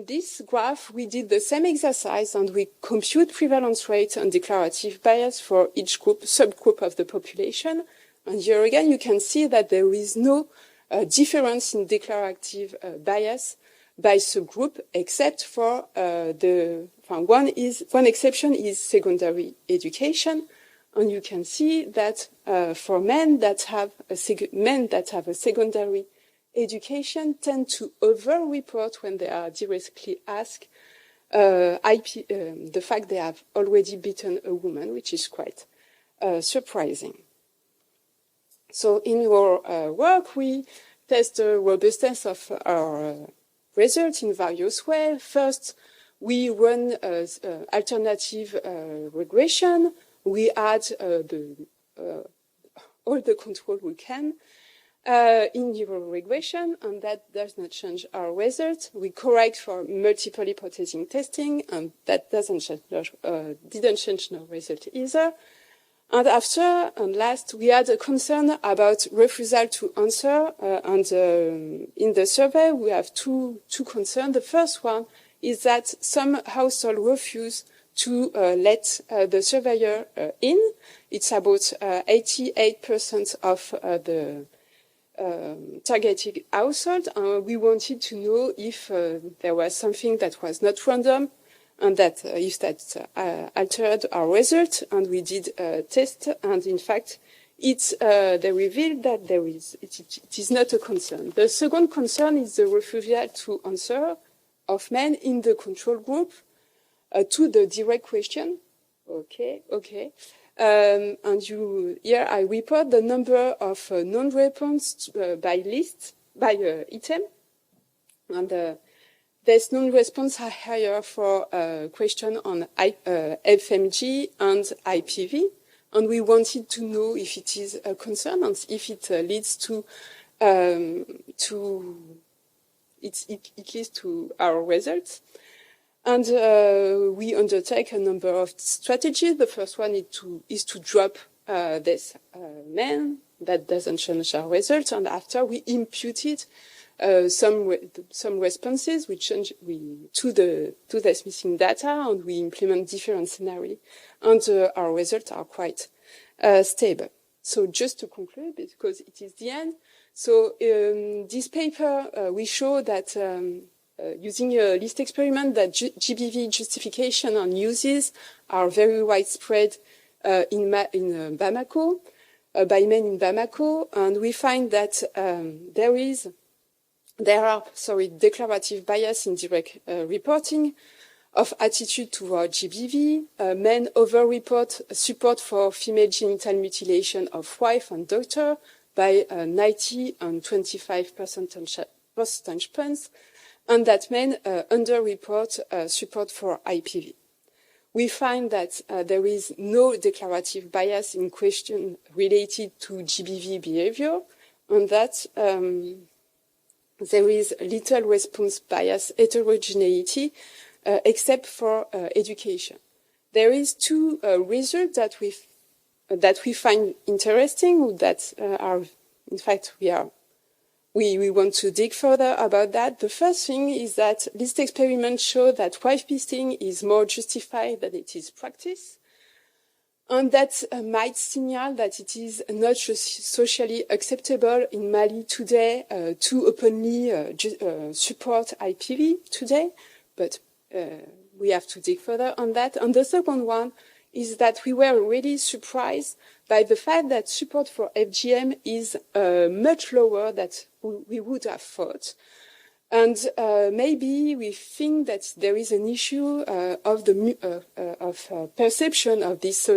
this graph, we did the same exercise, and we compute prevalence rate and declarative bias for each subgroup of the population. And here again, you can see that there is no difference in declarative bias by subgroup, except for one exception is secondary education, and you can see that for men that have a secondary education tend to over-report when they are directly asked the fact they have already beaten a woman, which is quite surprising. So in our work, we test the robustness of our results in various ways. First, we run alternative regression. We add all the control we can in neural regression, and that does not change our result. We correct for multiple hypothesis testing, and that didn't change our result either. And after, and last, we had a concern about refusal to answer. And in the survey, we have two concerns. The first one is that some households refuse to let the surveyor in. It's about 88% of the targeted household. We wanted to know if there was something that was not random, and that if that altered our result, and we did a test, and in fact, they revealed that it is not a concern. The second concern is the refusal to answer of men in the control group to the direct question. Okay. And here I report the number of non-response by item, and these non-response are higher for question on FMG and IPV, and we wanted to know if it is a concern and if it leads to it leads to our results. And we undertake a number of strategies. The first one is to drop this men that doesn't change our results. And after we imputed some responses to this missing data, and we implement different scenarios, and our results are quite stable. So just to conclude, because it is the end, so this paper, we show that using a list experiment, that GBV justification and uses are very widespread in Bamako, by men in Bamako, and we find that there are declarative bias in direct reporting of attitude toward GBV. Men over-report support for female genital mutilation of wife and daughter by 90 and 25 percentage points, and that men under-report support for IPV. We find that there is no declarative bias in question related to GBV behavior, and that there is little response bias heterogeneity except for education. There is two results that we find interesting, that are, in fact, we want to dig further about that. The first thing is that list experiments show that wife beating is more justified than it is practiced, and that might signal that it is not socially acceptable in Mali today to openly support IPV today, but we have to dig further on that. And the second one is that we were really surprised by the fact that support for FGM is much lower than we would have thought. And maybe we think that there is an issue of perception of this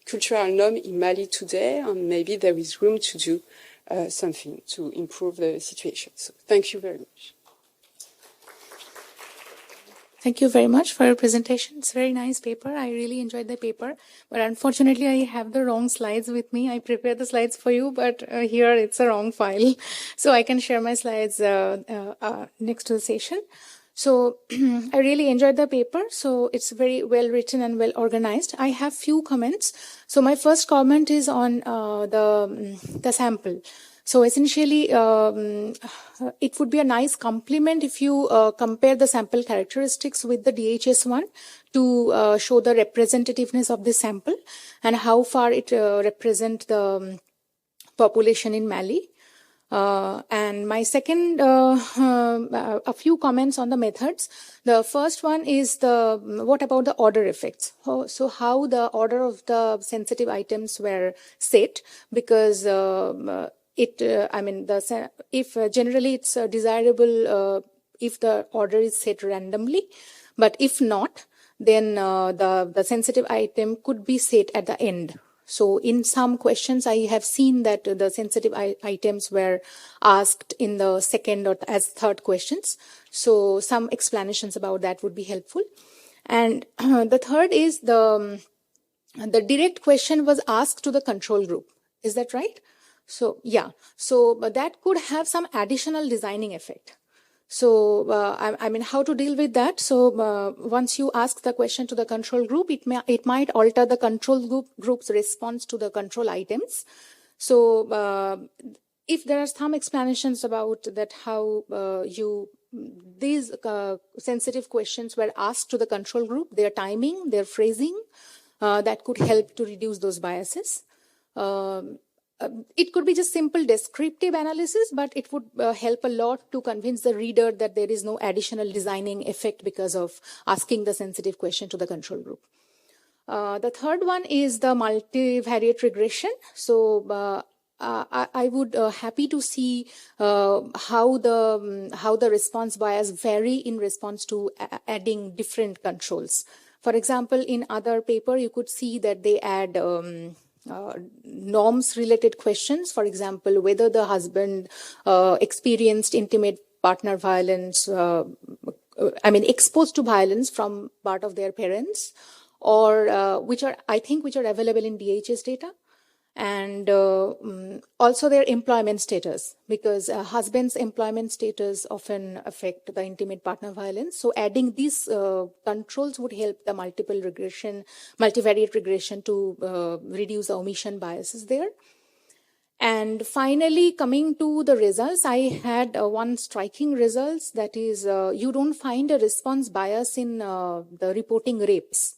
cultural norm in Mali today, and maybe there is room to do something to improve the situation. So thank you very much. Thank you very much for your presentation. It's a very nice paper. I really enjoyed the paper. But unfortunately, I have the wrong slides with me. I prepared the slides for you, but here it's a wrong file. So I can share my slides next to the session. So I really enjoyed the paper. So it's very well written and well organized. I have few comments. So my first comment is on the sample. So essentially, it would be a nice complement if you compare the sample characteristics with the DHS one to show the representativeness of this sample and how far it represents the population in Mali. And my second, a few comments on the methods. The first one is what about the order effects? So how the order of the sensitive items were set, because if generally it's desirable if the order is set randomly, but if not, then the sensitive item could be set at the end. So in some questions, I have seen that the sensitive items were asked in the second or as third questions. So some explanations about that would be helpful. And the third is the direct question was asked to the control group. Is that right? So, yeah. So that could have some additional designing effect. So, how to deal with that? So, once you ask the question to the control group, it might alter the control group's response to the control items. So, if there are some explanations about that, how these sensitive questions were asked to the control group, their timing, their phrasing, that could help to reduce those biases. It could be just simple descriptive analysis, but it would help a lot to convince the reader that there is no additional designing effect because of asking the sensitive question to the control group. The third one is the multivariate regression. So I would happy to see how the response bias vary in response to adding different controls. For example, in other paper, you could see that they add norms-related questions. For example, whether the husband experienced intimate partner violence, exposed to violence from part of their parents, or which are available in DHS data. And also their employment status, because husband's employment status often affect the intimate partner violence. So adding these controls would help the multivariate regression to reduce the omission biases there. And finally, coming to the results, I had one striking results, that is, you don't find a response bias in the reporting rapes.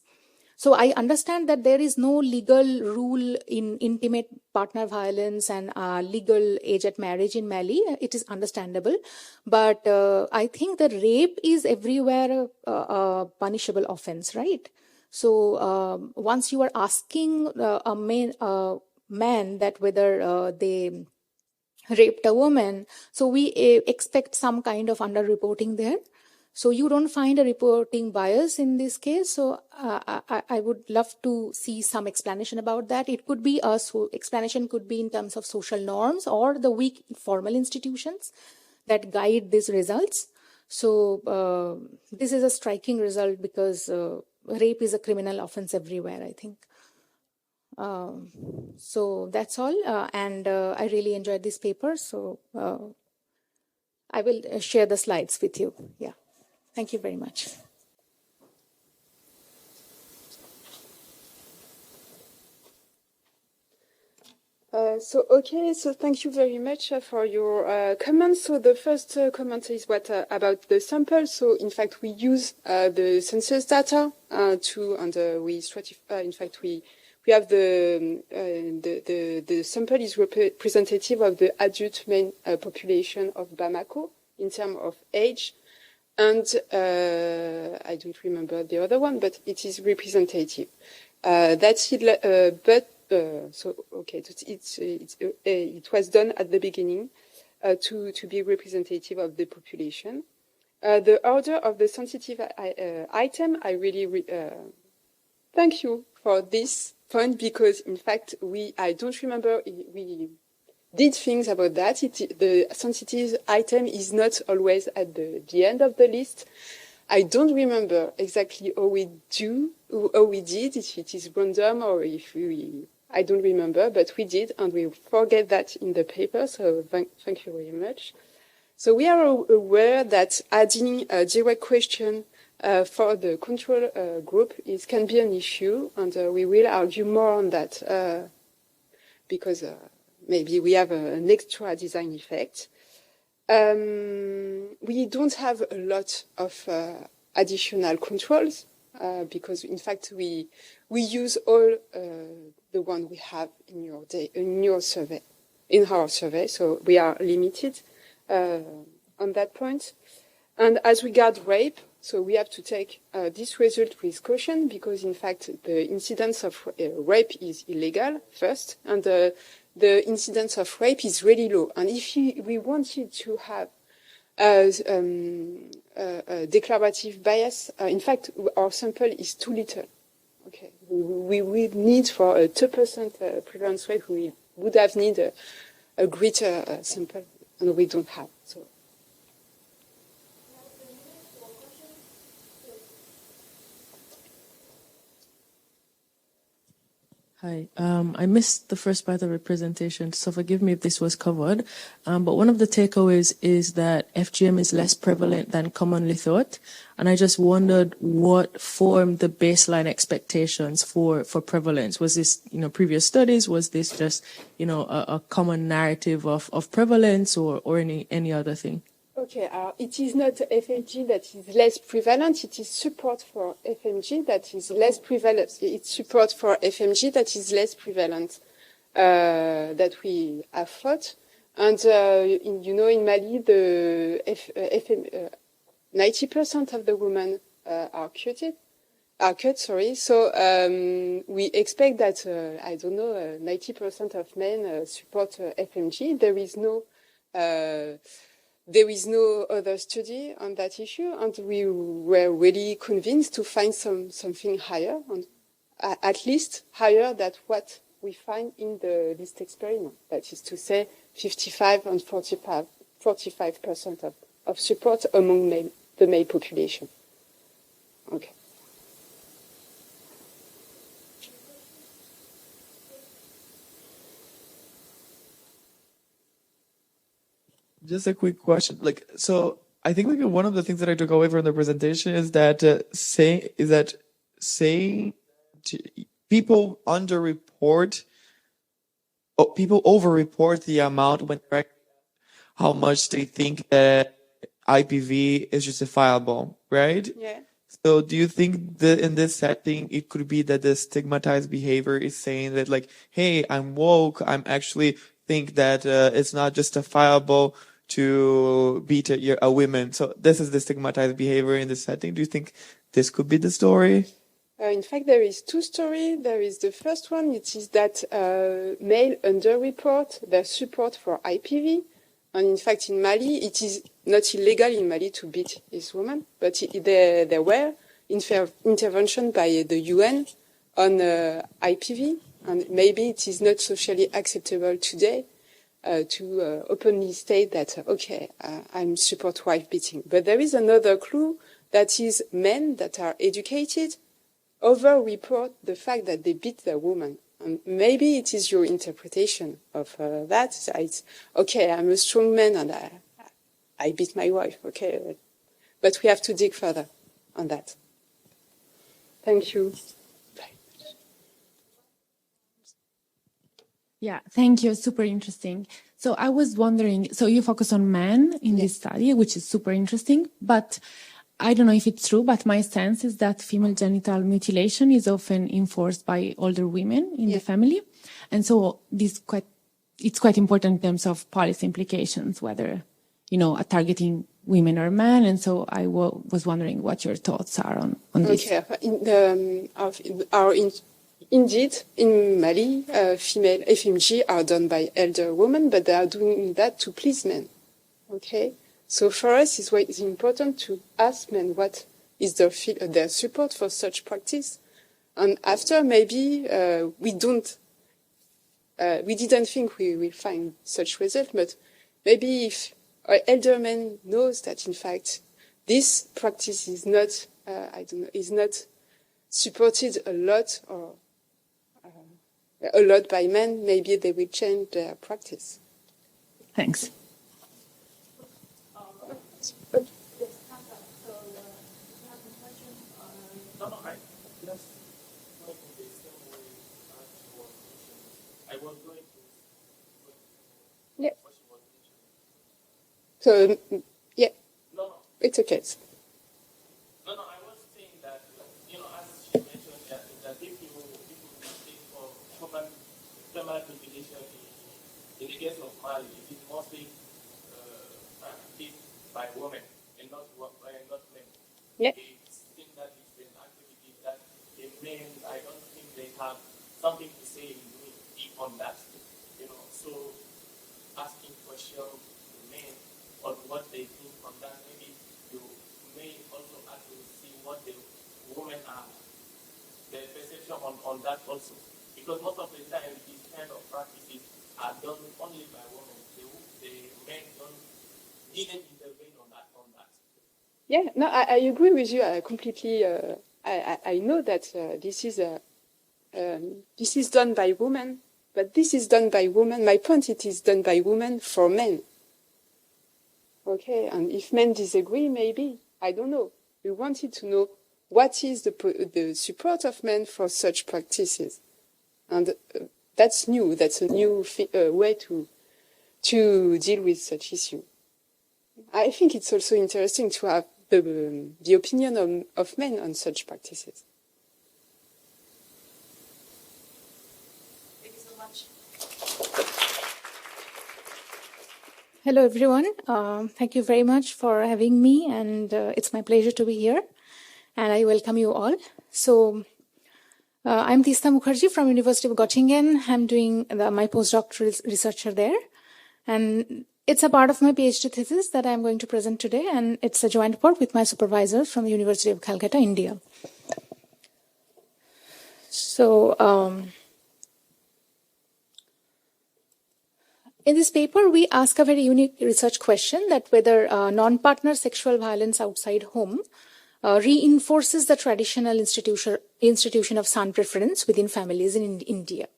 So I understand that there is no legal rule in intimate partner violence and legal age at marriage in Mali. It is understandable. But I think that rape is everywhere a punishable offense, right? So once you are asking a man that whether they raped a woman, so we expect some kind of underreporting there. So you don't find a reporting bias in this case. So I would love to see some explanation about that. It could be explanation could be in terms of social norms or the weak formal institutions that guide these results. So this is a striking result because rape is a criminal offense everywhere, I think. So that's all. And I really enjoyed this paper. So I will share the slides with you. Yeah. Thank you very much. So thank you very much for your comments. So the first comment is about the sample. So in fact, we use the census data we stratify. In fact, we have the sample is representative of the adult main population of Bamako in terms of age. And I don't remember the other one, but it is representative. That's it. It was done at the beginning to be representative of the population. The order of the sensitive item, I really thank you for this point because, in fact, I don't remember we did things about that. The sensitive item is not always at the end of the list. I don't remember exactly how we did, if it is random or if I don't remember, but we did, and we forget that in the paper, so thank you very much. So we are aware that adding a direct question for the control group can be an issue, and we will argue more on that because maybe we have an extra design effect. We don't have a lot of additional controls because, in fact, we use all the one we have in our survey. So we are limited on that point. And as regards rape, so we have to take this result with caution because, in fact, the incidence of rape is illegal first, and the incidence of rape is really low. And if we wanted to have a declarative bias, in fact, our sample is too little. Okay, we would need for a 2% prevalence rate, we would have need a greater sample, and we don't have. So. Hi, I missed the first part of the presentation, so forgive me if this was covered. But one of the takeaways is that FGM is less prevalent than commonly thought. And I just wondered what formed the baseline expectations for prevalence. Was this, previous studies? Was this just, a common narrative of prevalence or any other thing? Okay, it is not FMG that is less prevalent. It is support for FMG that is less prevalent. It's support for FMG that is less prevalent that we have thought. And in Mali, the 90% of the women are cut. So we expect that 90% of men support FMG. There is no other study on that issue, and we were really convinced to find something higher, at least higher than what we find in the list experiment. That is to say, 55 and 45% of support among the male population. Okay. Just a quick question. So I think one of the things that I took away from the presentation is that saying people underreport people over-report the amount when they're how much they think that IPV is justifiable, right? Yeah. So do you think that in this setting, it could be that the stigmatized behavior is saying that like, hey, I'm woke, I'm actually think that it's not justifiable to beat a woman. So this is the stigmatized behavior in this setting. Do you think this could be the story? In fact, there is two stories. There is the first one, it is that male underreport their support for IPV. And in fact, in Mali, it is not illegal in Mali to beat this woman, but there were intervention by the UN on IPV, and maybe it is not socially acceptable today to openly state that, okay, I'm support wife beating. But there is another clue, that is men that are educated over-report the fact that they beat their woman. And maybe it is your interpretation of that. It's, okay, I'm a strong man and I beat my wife. Okay, but we have to dig further on that. Thank you. Yeah, thank you. Super interesting. So I was wondering, so you focus on men in this study, which is super interesting, but I don't know if it's true, but my sense is that female genital mutilation is often enforced by older women in the family. And so it's quite important in terms of policy implications, whether, targeting women or men. And so I was wondering what your thoughts are on this. Okay. Indeed, in Mali, female FMG are done by elder women, but they are doing that to please men. Okay? So for us, it's important to ask men what is their support for such practice. And after, maybe we didn't think we will find such result, but maybe if an elder man knows that, in fact, this practice is not, is not supported a lot by men, maybe they will change their practice. Thanks. Yeah. So, yeah. No. It's okay. No, I was saying that, as she mentioned, that if you think of human mutilation in the case of Mali, it is mostly practiced by women and not men. Yeah. It seems that it's an activity that the men, I don't think they have something to say on that. So asking questions to men on what they think on that, maybe you may also have to see what the women are, their perception on that also. Because most of the time, these kind of practices are done only by women. The men didn't intervene on that. Yeah, no, I agree with you. I completely. I know that this is done by women, but this is done by women. My point, it is done by women for men. Okay, and if men disagree, maybe I don't know. We wanted to know what is the support of men for such practices, and that's new. That's a new way to deal with such issue. I think it's also interesting to have the opinion of men on such practices. Thank you so much. Hello, everyone. Thank you very much for having me, and it's my pleasure to be here, and I welcome you all. So, I'm Tista Mukherjee from University of Göttingen. I'm doing my postdoctoral researcher there, and it's a part of my PhD thesis that I'm going to present today, and it's a joint work with my supervisor from the University of Calcutta, India. So, in this paper, we ask a very unique research question that whether non-partner sexual violence outside home reinforces the traditional institution of son preference within families in India.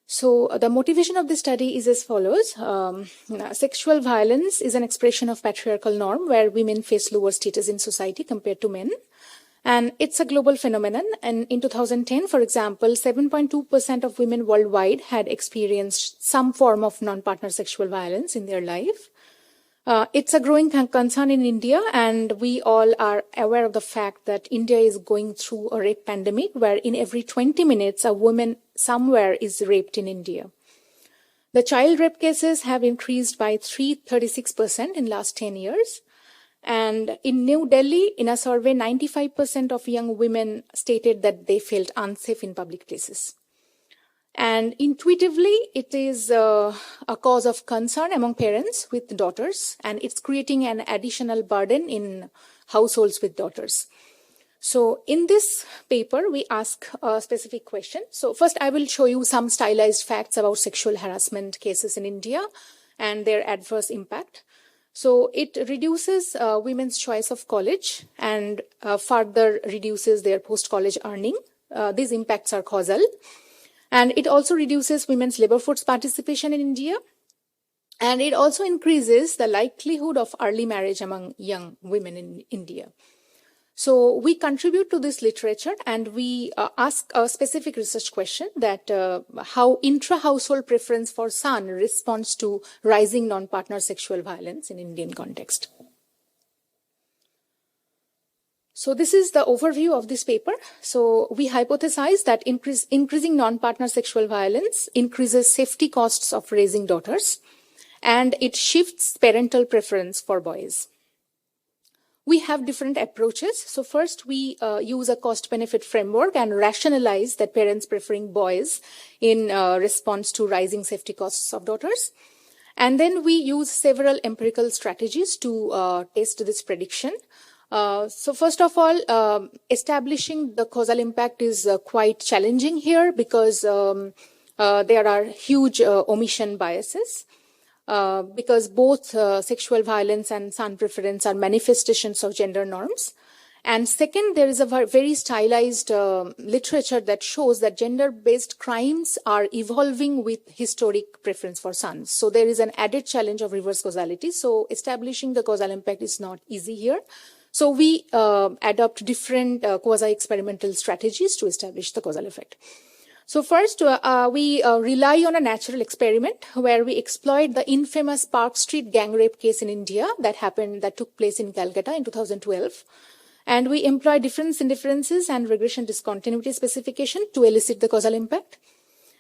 So the motivation of this study is as follows. Sexual violence is an expression of patriarchal norm where women face lower status in society compared to men. And it's a global phenomenon. And in 2010, for example, 7.2% of women worldwide had experienced some form of non-partner sexual violence in their life. It's a growing concern in India, and we all are aware of the fact that India is going through a rape pandemic where in every 20 minutes a woman somewhere is raped in India. The child rape cases have increased by 336% in last 10 years. And in New Delhi, in a survey, 95% of young women stated that they felt unsafe in public places. And intuitively, it is a cause of concern among parents with daughters, and it's creating an additional burden in households with daughters. So in this paper, we ask a specific question. So first, I will show you some stylized facts about sexual harassment cases in India and their adverse impact. So it reduces women's choice of college and further reduces their post-college earning. These impacts are causal. And it also reduces women's labor force participation in India. And it also increases the likelihood of early marriage among young women in India. So we contribute to this literature, and we ask a specific research question that how intra-household preference for son responds to rising non-partner sexual violence in Indian context. So this is the overview of this paper. So we hypothesize that increasing non-partner sexual violence increases safety costs of raising daughters, and it shifts parental preference for boys. We have different approaches. So first, we use a cost-benefit framework and rationalize that parents preferring boys in response to rising safety costs of daughters. And then we use several empirical strategies to test this prediction. So first of all, establishing the causal impact is quite challenging here because there are huge omission biases. Because both sexual violence and son preference are manifestations of gender norms. And second, there is a very stylized literature that shows that gender-based crimes are evolving with historic preference for sons. So there is an added challenge of reverse causality. So establishing the causal impact is not easy here. So we adopt different quasi-experimental strategies to establish the causal effect. So first, we rely on a natural experiment where we exploit the infamous Park Street gang rape case in India that took place in Calcutta in 2012. And we employ difference indifferences and regression discontinuity specification to elicit the causal impact.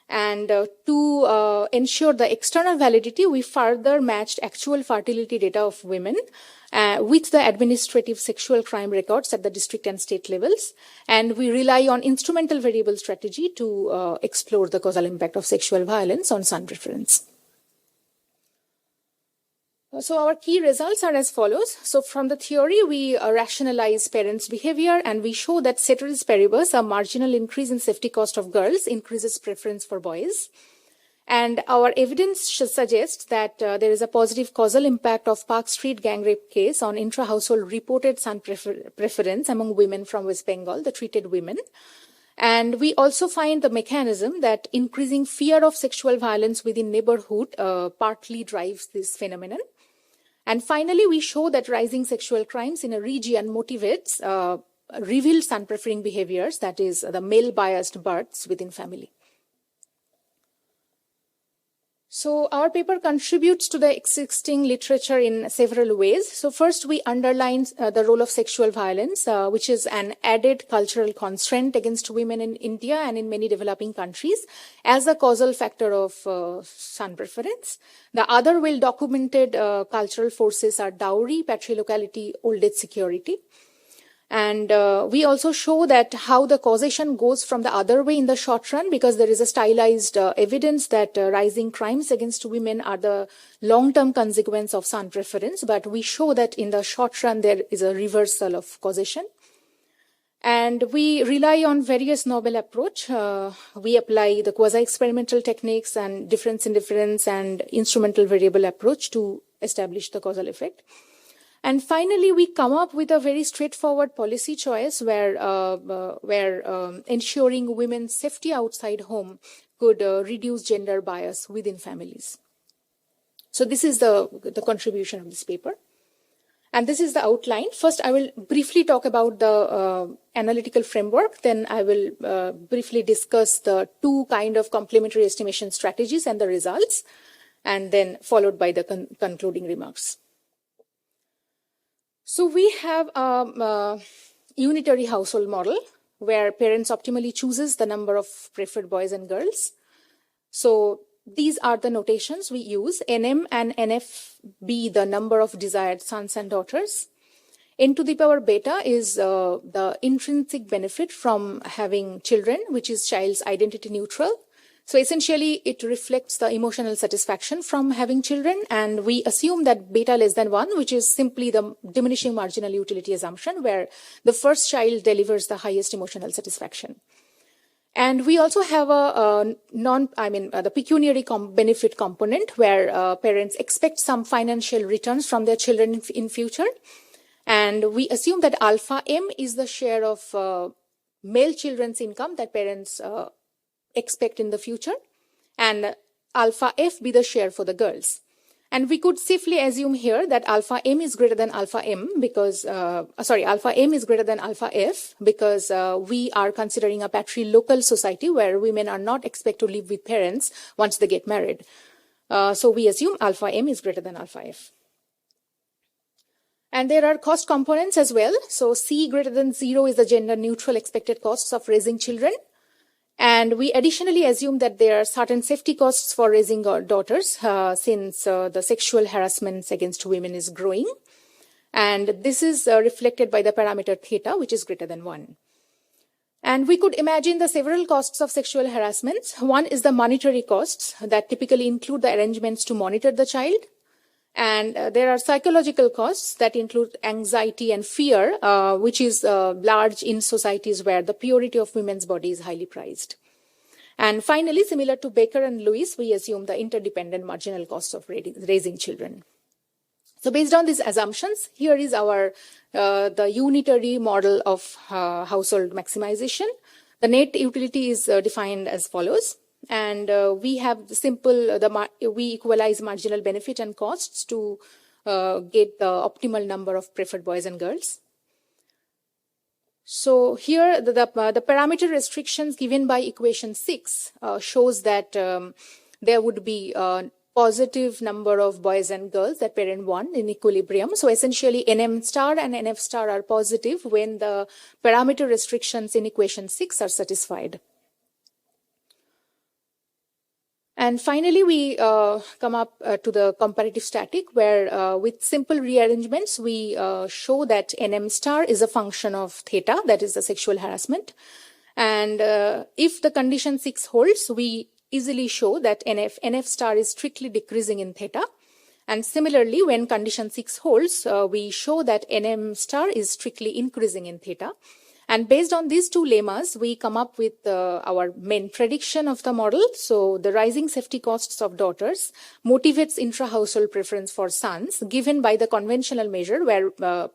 And to ensure the external validity, we further matched actual fertility data of women with the administrative sexual crime records at the district and state levels. And we rely on instrumental variable strategy to explore the causal impact of sexual violence on son preference. So our key results are as follows. So from the theory, we rationalize parents' behavior, and we show that ceteris paribus, a marginal increase in safety cost of girls increases preference for boys. And our evidence suggests that there is a positive causal impact of Park Street gang rape case on intra-household reported son preference among women from West Bengal, the treated women. And we also find the mechanism that increasing fear of sexual violence within neighborhood partly drives this phenomenon. And finally, we show that rising sexual crimes in a region motivates revealed son-preferring behaviors, that is, the male-biased births within family. So our paper contributes to the existing literature in several ways. So first, we underline the role of sexual violence, which is an added cultural constraint against women in India and in many developing countries as a causal factor of son preference. The other well-documented cultural forces are dowry, patriarchality, old age security. And we also show that how the causation goes from the other way in the short run, because there is a stylized evidence that rising crimes against women are the long-term consequence of son preference. But we show that in the short run, there is a reversal of causation. And we rely on various novel approach. We apply the quasi-experimental techniques and difference indifference and instrumental variable approach to establish the causal effect. And finally, we come up with a very straightforward policy choice where ensuring women's safety outside home could reduce gender bias within families. So this is the contribution of this paper. And this is the outline. First, I will briefly talk about the analytical framework. Then I will briefly discuss the two kind of complementary estimation strategies and the results, and then followed by the concluding remarks. So we have a unitary household model where parents optimally chooses the number of preferred boys and girls. So these are the notations we use. NM and NF be the number of desired sons and daughters. N to the power beta is the intrinsic benefit from having children, which is child's identity neutral. So essentially, it reflects the emotional satisfaction from having children. And we assume that beta less than 1, which is simply the diminishing marginal utility assumption, where the first child delivers the highest emotional satisfaction. And we also have the pecuniary benefit component where parents expect some financial returns from their children in future. And we assume that alpha M is the share of male children's income that parents expect in the future, and alpha F be the share for the girls. And we could safely assume here that alpha M is greater than alpha M because, alpha M is greater than alpha F because we are considering a patrilocal society where women are not expected to live with parents once they get married. So we assume alpha M is greater than alpha F. And there are cost components as well. So C greater than 0 is the gender neutral expected costs of raising children. And we additionally assume that there are certain safety costs for raising daughters since the sexual harassment against women is growing. And this is reflected by the parameter theta, which is greater than 1. And we could imagine the several costs of sexual harassment. One is the monetary costs that typically include the arrangements to monitor the child. And there are psychological costs that include anxiety and fear, which is large in societies where the purity of women's body is highly prized. And finally, similar to Baker and Lewis, we assume the interdependent marginal costs of raising children. So based on these assumptions, here is our the unitary model of household maximization. The net utility is defined as follows. And we have the simple, we equalize marginal benefit and costs to get the optimal number of preferred boys and girls. So here, the parameter restrictions given by equation 6 shows that there would be a positive number of boys and girls that parent want in equilibrium. So essentially, NM star and NF star are positive when the parameter restrictions in equation 6 are satisfied. And finally, we come up to the comparative static where with simple rearrangements, we show that NM star is a function of theta, that is the sexual harassment. And if the condition 6 holds, we easily show that NF star is strictly decreasing in theta. And similarly, when condition 6 holds, we show that NM star is strictly increasing in theta. And based on these two lemmas, we come up with our main prediction of the model. So the rising safety costs of daughters motivates intra-household preference for sons, given by the conventional measure where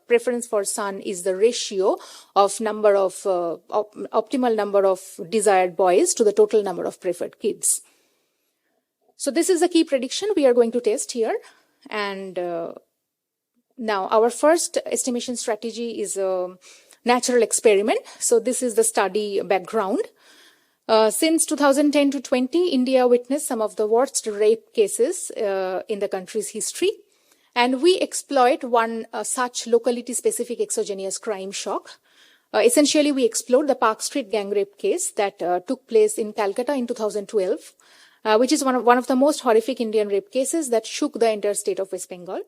preference for son is the ratio of number of optimal number of desired boys to the total number of preferred kids. So this is a key prediction we are going to test here. And now our first estimation strategy is natural experiment. So this is the study background. Since 2010 to 20, India witnessed some of the worst rape cases in the country's history. And we exploit one such locality-specific exogenous crime shock. Essentially, we explored the Park Street gang rape case that took place in Calcutta in 2012, which is one of the most horrific Indian rape cases that shook the entire state of West Bengal.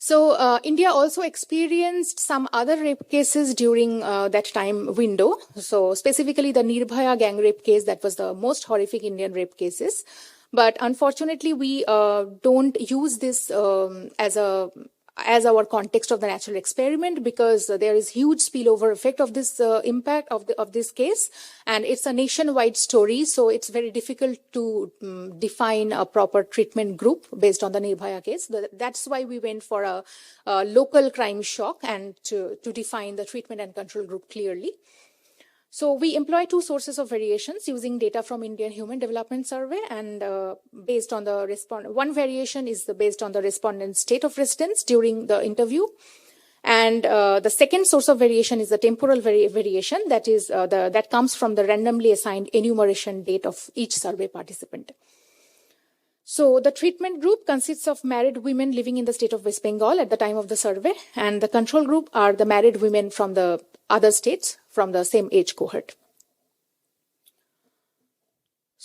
So India also experienced some other rape cases during that time window. So specifically the Nirbhaya gang rape case, that was the most horrific Indian rape cases. But unfortunately, we don't use this as our context of the natural experiment because there is huge spillover effect of this impact of this case, and it's a nationwide story, so it's very difficult to define a proper treatment group based on the Nirbhaya case. That's why we went for a local crime shock and to define the treatment and control group clearly. So we employ two sources of variations using data from Indian Human Development Survey, and based on the one variation is based on the respondent's state of residence during the interview. And the second source of variation is the temporal variation, that is that comes from the randomly assigned enumeration date of each survey participant. So the treatment group consists of married women living in the state of West Bengal at the time of the survey, and the control group are the married women from the other states from the same age cohort.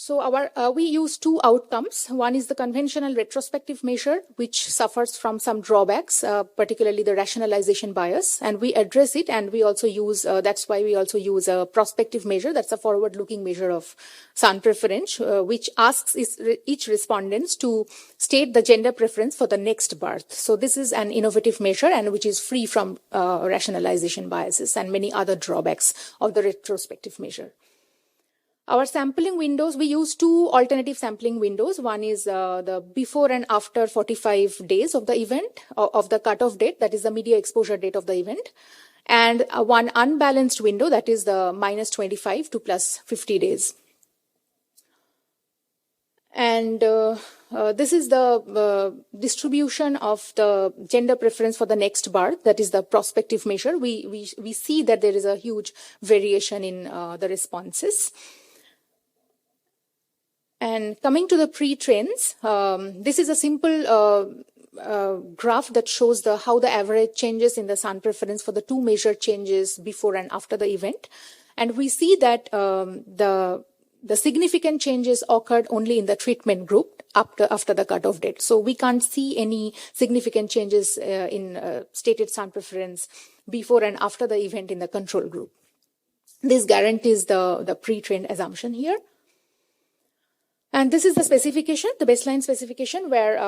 So we use two outcomes. One is the conventional retrospective measure, which suffers from some drawbacks, particularly the rationalization bias, and we address it. And we also use, that's why we also use a prospective measure. That's a forward-looking measure of son preference, which asks each respondent to state the gender preference for the next birth. So this is an innovative measure, and which is free from rationalization biases and many other drawbacks of the retrospective measure. Our sampling windows, we use two alternative sampling windows. One is the before and after 45 days of the event, of the cutoff date, that is the media exposure date of the event, and one unbalanced window, that is the minus 25 to plus 50 days. And this is the distribution of the gender preference for the next birth, that is the prospective measure. We see that there is a huge variation in the responses. And coming to the pre-trends, this is a simple graph that shows how the average changes in the son preference for the two measured changes before and after the event. And we see that the significant changes occurred only in the treatment group after the cutoff date. So we can't see any significant changes in stated son preference before and after the event in the control group. This guarantees the pre-trend assumption here. And this is the specification, the baseline specification, where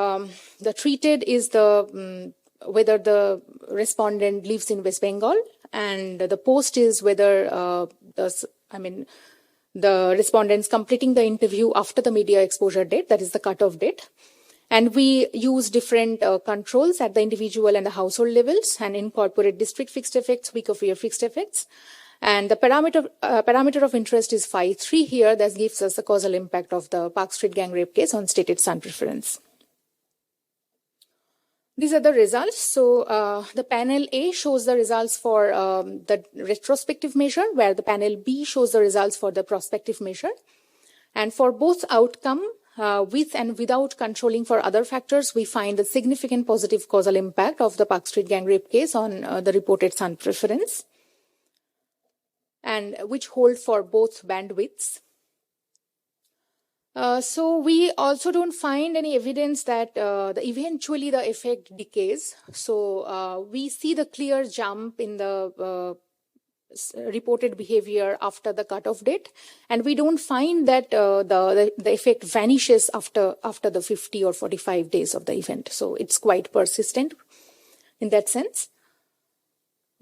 the treated is whether the respondent lives in West Bengal, and the post is whether the respondents completing the interview after the media exposure date, that is the cutoff date. And we use different controls at the individual and the household levels, and incorporate district fixed effects, week of year fixed effects. And the parameter of interest is phi3 here. That gives us the causal impact of the Park Street gang rape case on stated son preference. These are the results. So the panel A shows the results for the retrospective measure, where the panel B shows the results for the prospective measure. And for both outcome, with and without controlling for other factors, we find a significant positive causal impact of the Park Street gang rape case on the reported son preference, and which hold for both bandwidths. So we also don't find any evidence that eventually the effect decays. So we see the clear jump in the reported behavior after the cutoff date, and we don't find that the effect vanishes after the 50 or 45 days of the event. So it's quite persistent in that sense.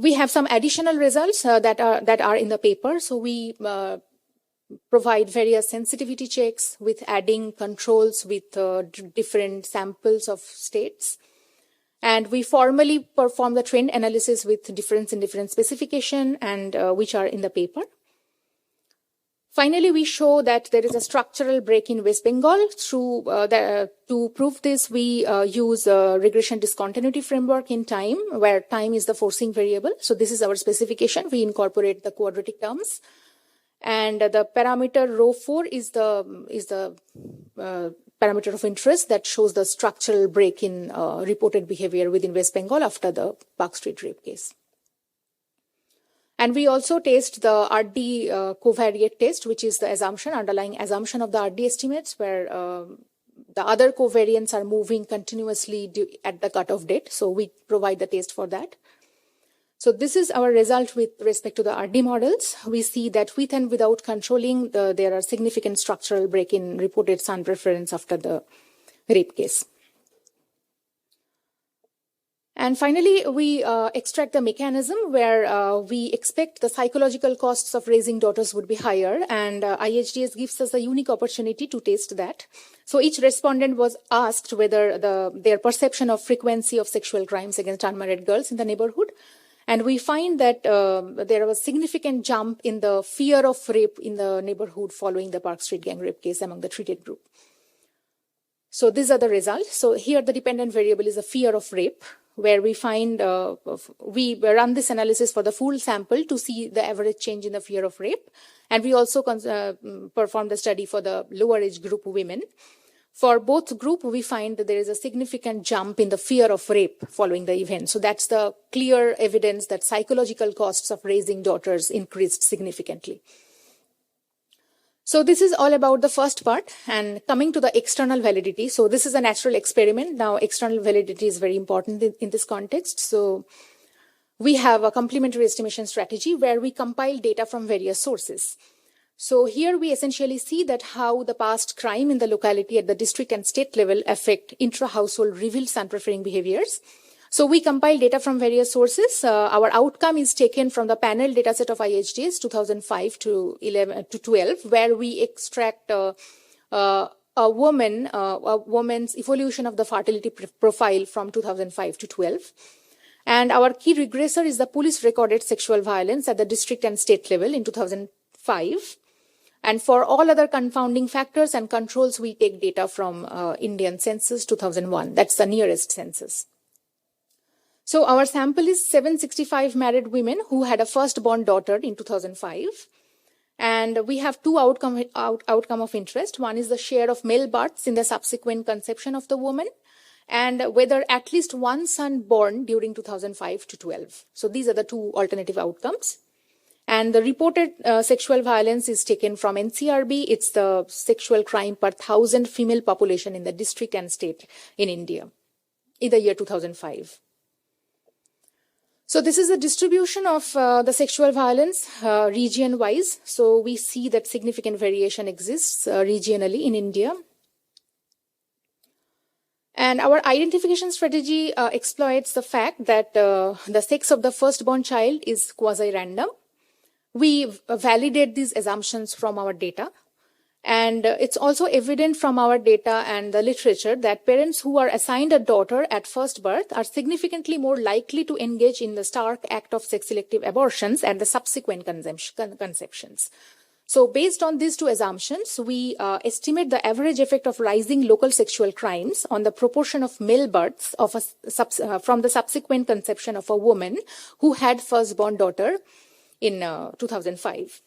We have some additional results that are in the paper. So we provide various sensitivity checks with adding controls with different samples of states. And we formally perform the trend analysis with difference in different specification, and which are in the paper. Finally, we show that there is a structural break in West Bengal. To prove this, we use a regression discontinuity framework in time, where time is the forcing variable. So this is our specification. We incorporate the quadratic terms. And the parameter ρ4 is the parameter of interest that shows the structural break in reported behavior within West Bengal after the Park Street rape case. And we also test the RD covariate test, which is the underlying assumption of the RD estimates, where the other covariants are moving continuously at the cutoff date. So we provide the test for that. So this is our result with respect to the RD models. We see that with and without controlling, there are significant structural break in reported son preference after the rape case. And finally, we extract the mechanism where we expect the psychological costs of raising daughters would be higher, and IHDS gives us a unique opportunity to test that. So each respondent was asked whether their perception of frequency of sexual crimes against unmarried girls in the neighborhood, And we find that there was a significant jump in the fear of rape in the neighborhood following the Park Street gang rape case among the treated group. So these are the results. So here the dependent variable is a fear of rape, where we find, we run this analysis for the full sample to see the average change in the fear of rape. And we also performed the study for the lower age group women. For both group, we find that there is a significant jump in the fear of rape following the event. So that's the clear evidence that psychological costs of raising daughters increased significantly. So this is all about the first part, and coming to the external validity. So this is a natural experiment. Now external validity is very important in this context. So we have a complementary estimation strategy where we compile data from various sources. So here we essentially see that how the past crime in the locality at the district and state level affect intra-household revealed son-preferring behaviors. So we compile data from various sources. Our outcome is taken from the panel dataset of IHDs 2005 to 12, where we extract a woman's evolution of the fertility profile from 2005 to 12. And our key regressor is the police recorded sexual violence at the district and state level in 2005. And for all other confounding factors and controls, we take data from Indian census 2001. That's the nearest census. So our sample is 765 married women who had a firstborn daughter in 2005. And we have two outcome of interest. One is the share of male births in the subsequent conception of the woman, and whether at least one son born during 2005 to 12. So these are the two alternative outcomes. And the reported sexual violence is taken from NCRB. It's the sexual crime per 1,000 female population in the district and state in India in the year 2005. So this is the distribution of the sexual violence region-wise. So we see that significant variation exists regionally in India. And our identification strategy exploits the fact that the sex of the firstborn child is quasi-random. We validate these assumptions from our data. And it's also evident from our data and the literature that parents who are assigned a daughter at first birth are significantly more likely to engage in the stark act of sex-selective abortions and the subsequent conceptions. So based on these two assumptions, we estimate the average effect of rising local sexual crimes on the proportion of male births of from the subsequent conception of a woman who had firstborn daughter in 2005.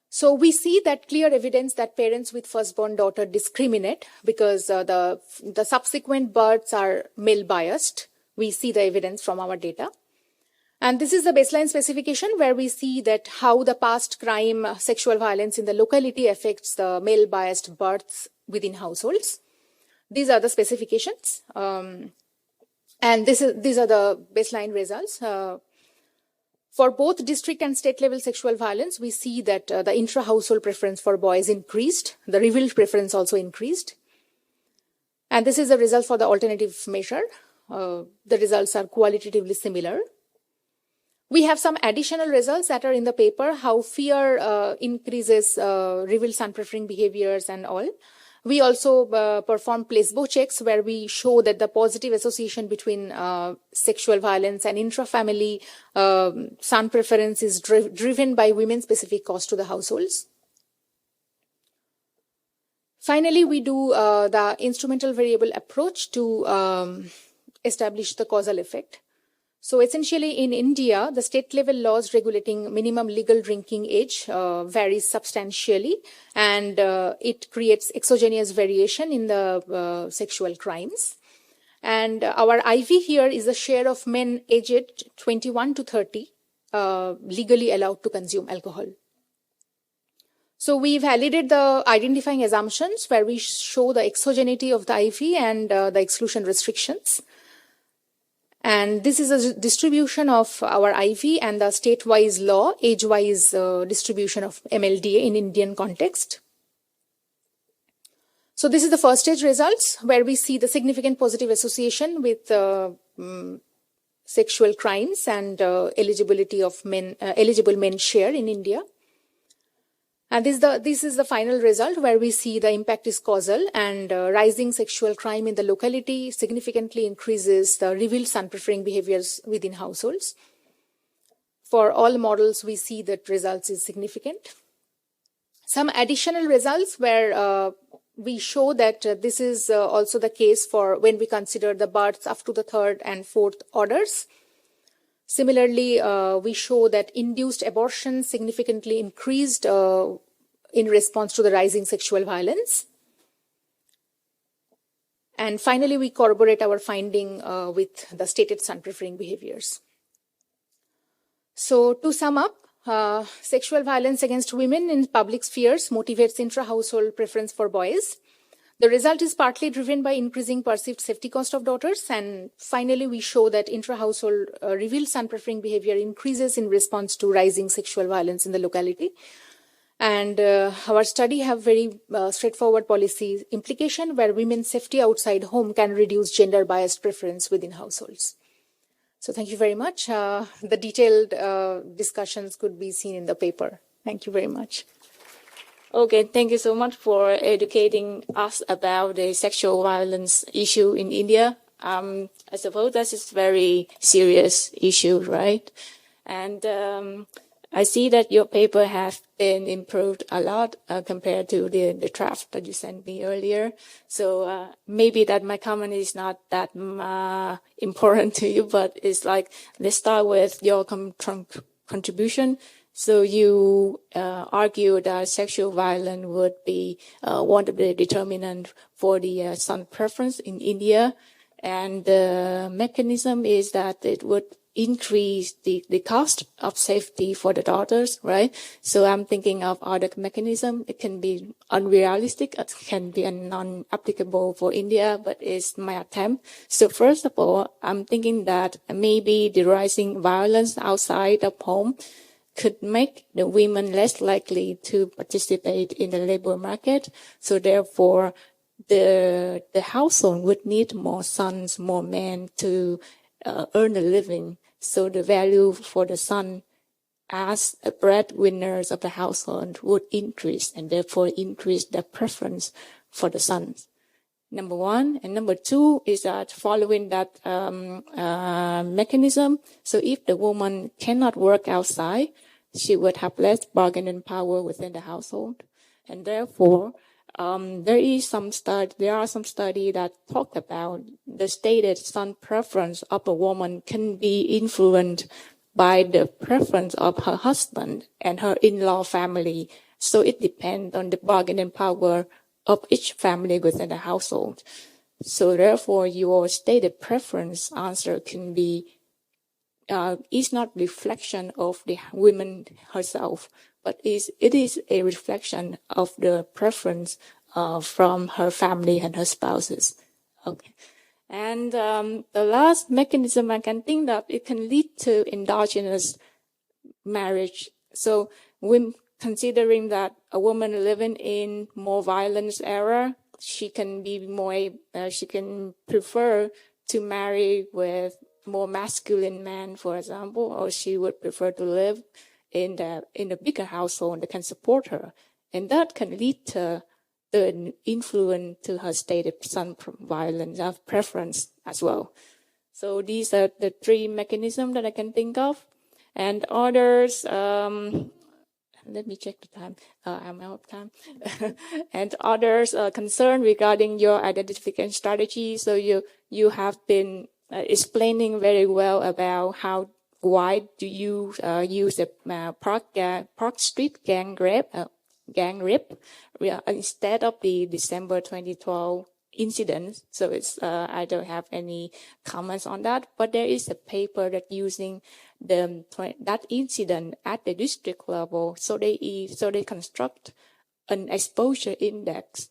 So we see that clear evidence that parents with firstborn daughter discriminate because the subsequent births are male biased. We see the evidence from our data. And this is the baseline specification where we see that how the past crime, sexual violence in the locality affects the male biased births within households. These are the specifications. And these are the baseline results. For both district and state level sexual violence, we see that the intra-household preference for boys increased. The revealed preference also increased. And this is the result for the alternative measure. The results are qualitatively similar. We have some additional results that are in the paper, how fear increases revealed son-preferring behaviors and all. We also perform placebo checks where we show that the positive association between sexual violence and intra-family son preference is driven by women-specific cost to the households. Finally, we do the instrumental variable approach to establish the causal effect. So essentially in India, the state level laws regulating minimum legal drinking age varies substantially, and it creates exogenous variation in the sexual crimes. And our IV here is the share of men aged 21 to 30 legally allowed to consume alcohol. So we validated the identifying assumptions where we show the exogeneity of the IV and the exclusion restrictions. And this is a distribution of our IV and the state-wise law, age-wise distribution of MLDA in Indian context. So this is the first stage results where we see the significant positive association with sexual crimes and eligibility of men, eligible men share in India. And this is the final result, where we see the impact is causal, and rising sexual crime in the locality significantly increases the revealed son-preferring behaviors within households. For all models, we see that results is significant. Some additional results where we show that this is also the case for when we consider the births up to the third and fourth orders. Similarly, we show that induced abortion significantly increased in response to the rising sexual violence. And finally, we corroborate our finding with the stated son-preferring behaviors. So to sum up, sexual violence against women in public spheres motivates intra-household preference for boys. The result is partly driven by increasing perceived safety cost of daughters. And finally, we show that intra-household revealed son-preferring behavior increases in response to rising sexual violence in the locality. And our study have very straightforward policy implication, where women's safety outside home can reduce gender-biased preference within households. So thank you very much. The detailed discussions could be seen in the paper. Thank you very much. Okay, thank you so much for educating us about the sexual violence issue in India. I suppose that is a very serious issue, right? And I see that your paper has been improved a lot compared to the draft that you sent me earlier. So maybe that my comment is not that important to you, but it's like, let's start with your contribution. So you argue that sexual violence would be one of the determinants for the son preference in India. And the mechanism is that it would increase the cost of safety for the daughters, right? So I'm thinking of other mechanism. It can be unrealistic. It can be non-applicable for India, but it's my attempt. So first of all, I'm thinking that maybe the rising violence outside of home could make the women less likely to participate in the labor market. So therefore, the household would need more sons, more men to earn a living. So the value for the son as a breadwinners of the household would increase, and therefore increase the preference for the sons. Number one. And number two is that following that mechanism, so if the woman cannot work outside, she would have less bargaining power within the household. And therefore, there are some studies that talk about the stated son preference of a woman can be influenced by the preference of her husband and her in-law family. So it depends on the bargaining power of each family within the household. So therefore, your stated preference answer can be is not reflection of the woman herself, but it is a reflection of the preference from her family and her spouses. Okay. And the last mechanism I can think of, it can lead to endogenous marriage. So when considering that a woman living in more violence era, she can be more, she can prefer to marry with more masculine men, for example, or she would prefer to live in a bigger household that can support her. And that can lead to the influence to her stated son violence of preference as well. So these are the three mechanisms that I can think of. And others, let me check the time. I'm out of time. And others concern regarding your identification strategy. So you have been explaining very well about why do you use the Park Street gang rape instead of the December 2012 incident. So it's I don't have any comments on that, but there is a paper that using that incident at the district level. So they construct an exposure index.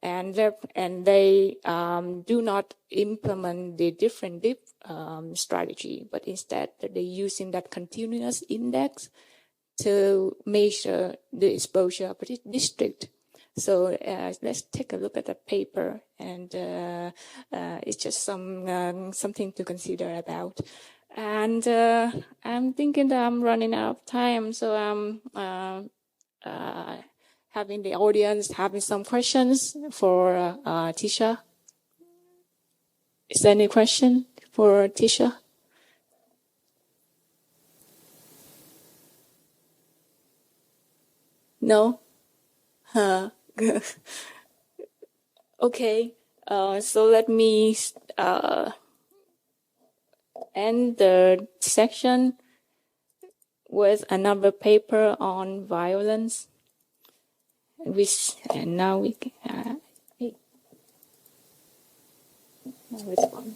And they do not implement the different strategy, but instead they're using that continuous index to measure the exposure of the district. So let's take a look at the paper, and it's just something to consider about. And I'm thinking that I'm running out of time, so having the audience having some questions for Tisha. Is there any question for Tisha? No? Okay. So let me end the section with another paper on violence. And now we can respond.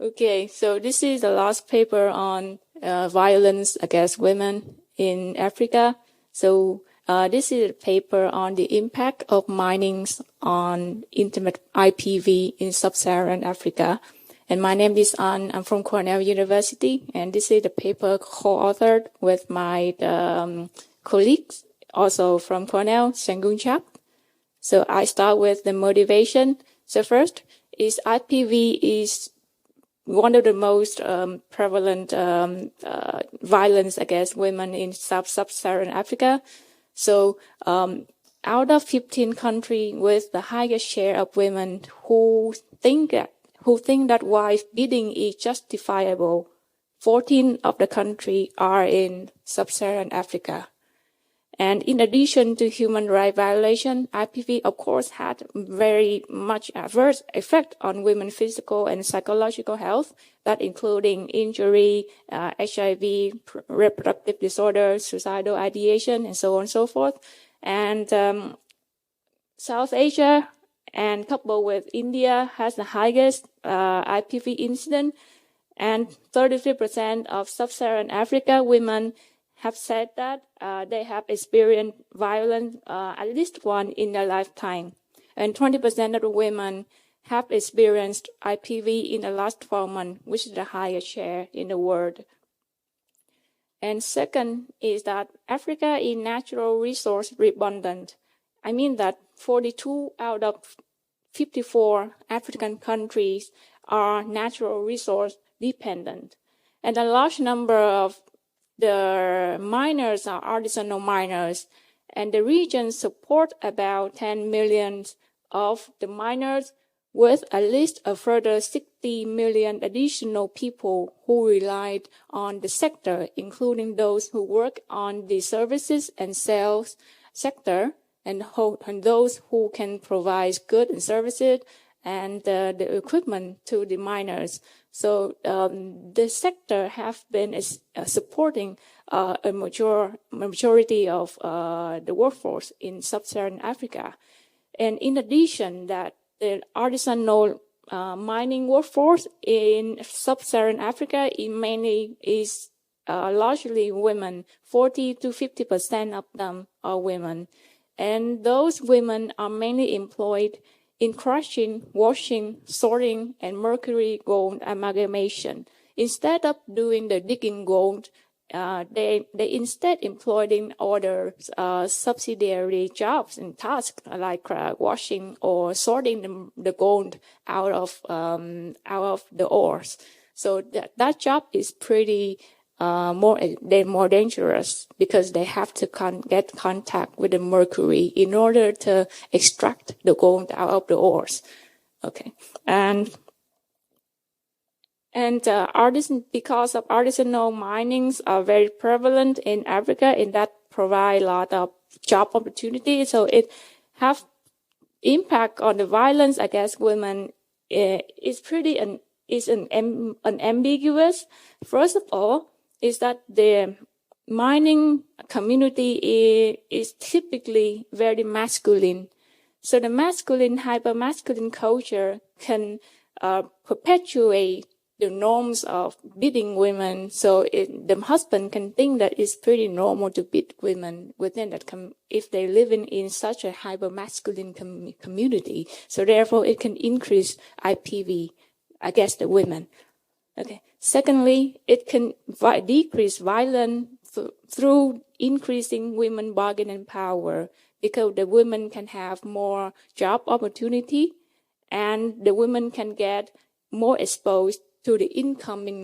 Okay, so this is the last paper on violence against women in Africa. So this is a paper on the impact of mining on intimate IPV in Sub-Saharan Africa. And my name is An. I'm from Cornell University, and this is the paper co-authored with my colleagues, also from Cornell, Sangun Chak. So I start with the motivation. So first is IPV is one of the most prevalent violence against women in Sub-Saharan Africa. So out of 15 countries with the highest share of women who think that wife beating is justifiable, 14 of the countries are in Sub-Saharan Africa. And in addition to human rights violation, IPV, of course, had very much adverse effect on women's physical and psychological health, that including injury, HIV, reproductive disorders, suicidal ideation, and so on and so forth. And South Asia, and coupled with India, has the highest IPV incident, and 33% of Sub-Saharan Africa women have said that they have experienced violence at least one in their lifetime. And 20% of the women have experienced IPV in the last 12 months, which is the highest share in the world. And second is that Africa is natural resource abundant. I mean that 42 out of 54 African countries are natural resource dependent. And a large number of the miners are artisanal miners, and the region support about 10 million of the miners, with at least a further 60 million additional people who relied on the sector, including those who work on the services and sales sector, and those who can provide goods and services and the equipment to the miners. So the sector have been supporting a majority of the workforce in Sub-Saharan Africa. And in addition, that the artisanal mining workforce in Sub-Saharan Africa is largely women. 40 to 50% of them are women. And those women are mainly employed in crushing, washing, sorting, and mercury gold amalgamation. Instead of doing the digging gold, they instead employed in other subsidiary jobs and tasks like washing or sorting the gold out of the ores. So that job is pretty more dangerous, because they have to get contact with the mercury in order to extract the gold out of the ores. Okay, and because of artisanal minings are very prevalent in Africa, and that provide a lot of job opportunities. So it have impact on the violence against women. It's pretty unambiguous. First of all, is that the mining community is typically very masculine. So the hyper-masculine culture can perpetuate the norms of beating women. So the husband can think that it's pretty normal to beat women within that if they live in such a hyper-masculine community. So therefore, it can increase IPV against the women. Okay. Secondly, it can decrease violence through increasing women bargaining power, because the women can have more job opportunity and the women can get more exposed to the incoming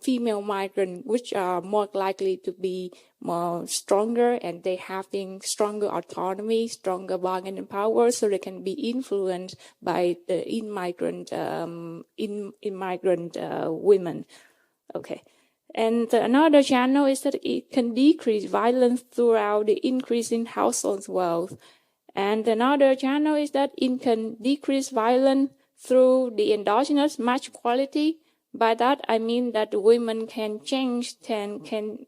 female migrant, which are more likely to be more stronger, and they having stronger autonomy, stronger bargaining power, so they can be influenced by the immigrant women. Okay. And another channel is that it can decrease violence throughout the increase in household wealth. And another channel is that it can decrease violence through the endogenous match quality. By that I mean that the women can change the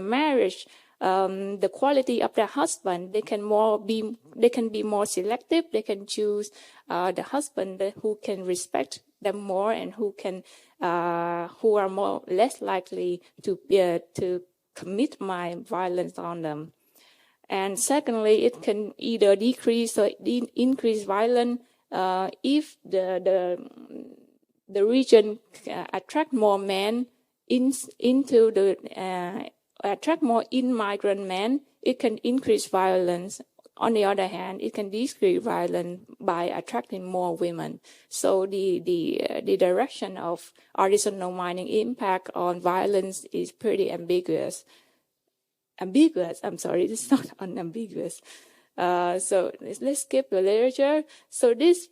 marriage, the quality of their husband. They can be more selective. They can choose the husband who can respect them more and who are less likely to commit violence on them. And secondly, it can either decrease or increase violence if the region attract more men attract more immigrant men. It can increase violence. On the other hand, it can decrease violence by attracting more women. So the direction of artisanal mining impact on violence is pretty ambiguous. I'm sorry, it's not unambiguous. So let's skip the literature. So this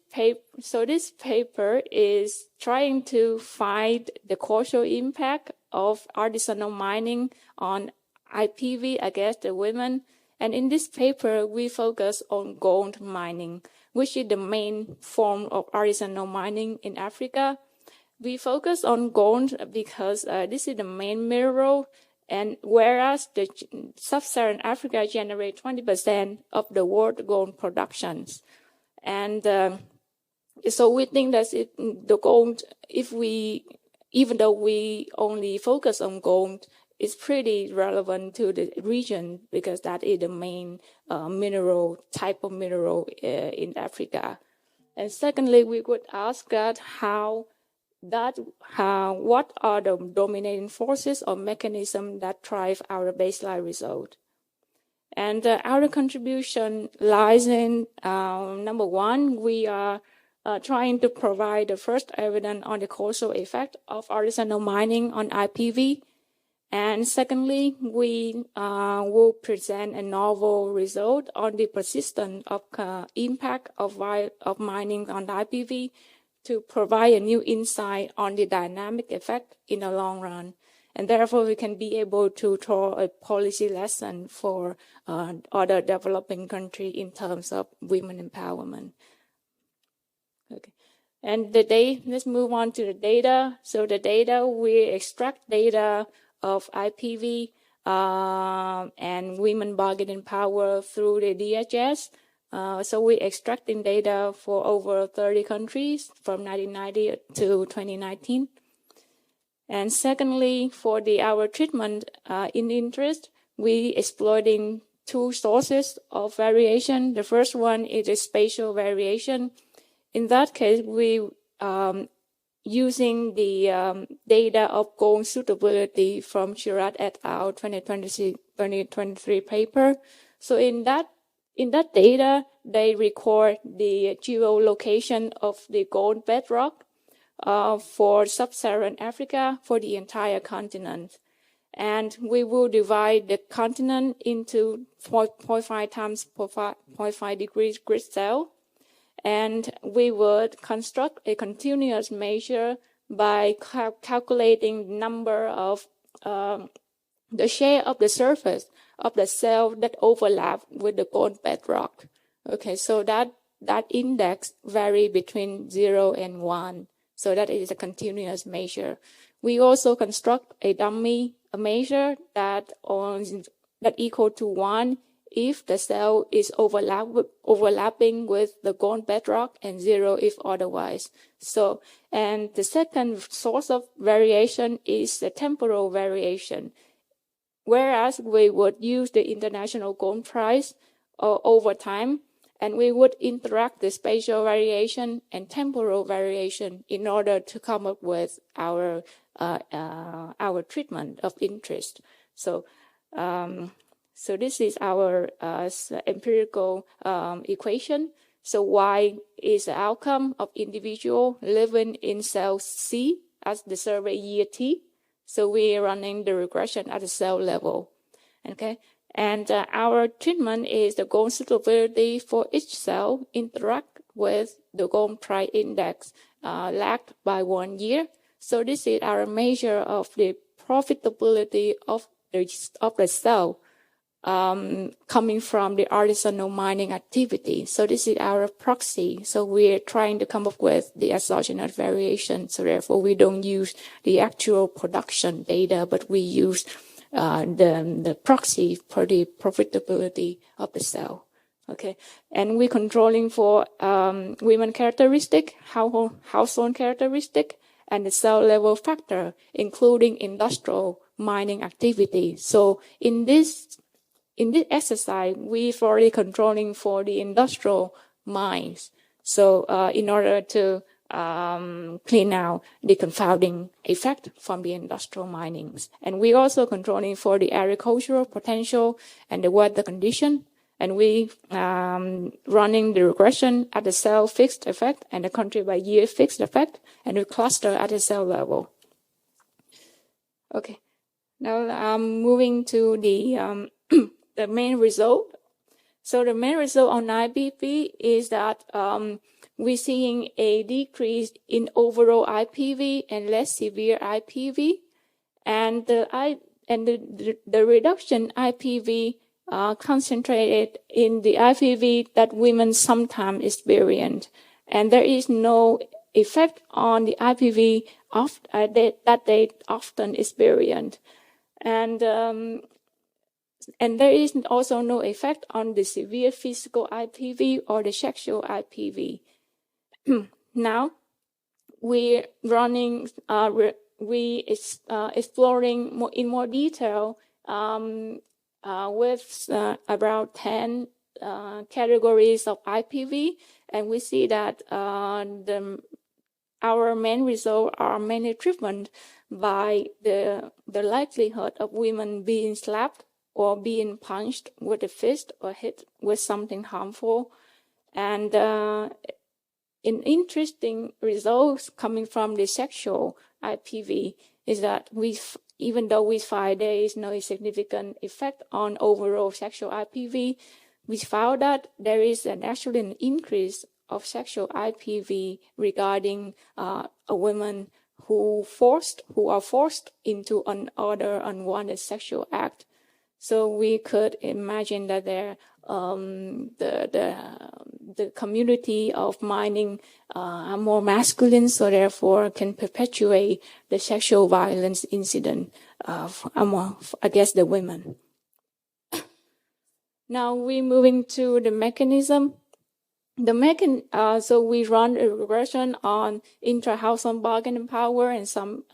paper is trying to find the causal impact of artisanal mining on IPV against the women. And in this paper, we focus on gold mining, which is the main form of artisanal mining in Africa. We focus on gold because this is the main mineral. And whereas the Sub-Saharan Africa generates 20% of the world gold productions. And so we think that the gold, even though we only focus on gold, it's pretty relevant to the region because that is the main type of mineral in Africa. And secondly, we would ask that what are the dominating forces or mechanisms that drive our baseline result? And our contribution lies in, number one, we are trying to provide the first evidence on the causal effect of artisanal mining on IPV. And secondly, we will present a novel result on the persistence of impact of mining on the IPV to provide a new insight on the dynamic effect in the long run. And therefore, we can be able to draw a policy lesson for other developing countries in terms of women empowerment. Okay. And let's move on to the data. So the data, we extract data of IPV and women bargaining power through the DHS. So we're extracting data for over 30 countries from 1990 to 2019. And secondly, for our treatment in interest, we exploiting two sources of variation. The first one is the spatial variation. In that case, we using the data of gold suitability from Chirac et al. 2023 paper. So in that data, they record the geolocation of the gold bedrock for Sub-Saharan Africa for the entire continent. And we will divide the continent into 0.5 times 0.5 degrees grid cell. And we would construct a continuous measure by calculating the number of the share of the surface of the cell that overlap with the gold bedrock. Okay, so that index vary between 0 and 1. So that is a continuous measure. We also construct a dummy measure that equal to 1 if the cell is overlapping with the gold bedrock, and 0 if otherwise. So, and the second source of variation is the temporal variation. Whereas we would use the international gold price over time, and we would interact the spatial variation and temporal variation in order to come up with our our treatment of interest. So this is our empirical equation. So Y is the outcome of individual living in cell C as the survey year T. So we are running the regression at the cell level. Okay. And our treatment is the goal suitability for each cell interact with the goal price index lagged by 1 year. So this is our measure of the profitability of the cell coming from the artisanal mining activity. So this is our proxy. So we're trying to come up with the exogenous variation. So therefore we don't use the actual production data, but we use the proxy for the profitability of the cell. Okay. And we're controlling for women characteristic, household characteristic, and the cell level factor, including industrial mining activity. So in this exercise, we're already controlling for the industrial mines. So in order to clean out the confounding effect from the industrial minings. And we're also controlling for the agricultural potential and the weather condition. And we running the regression at the cell fixed effect and the country by year fixed effect, and we cluster at the cell level. Okay. Now I'm moving to the the main result. So the main result on IPV is that we're seeing a decrease in overall IPV and less severe IPV, and the reduction IPV concentrated in the IPV that women sometimes experience, and there is no effect on the IPV that they often experience, and there is also no effect on the severe physical IPV or the sexual IPV. Now, we're running, exploring in more detail with about 10 categories of IPV, and we see that our main results are mainly driven by the likelihood of women being slapped or being punched with a fist or hit with something harmful. And in interesting results coming from the sexual IPV is that even though we find there is no significant effect on overall sexual IPV, we found that there is actually an increase of sexual IPV regarding a women who are forced into another unwanted sexual act. So we could imagine that the community of mining are more masculine, so therefore can perpetuate the sexual violence incident against the women. Now we're moving to the mechanism. So we run a regression on intra-household bargaining power and some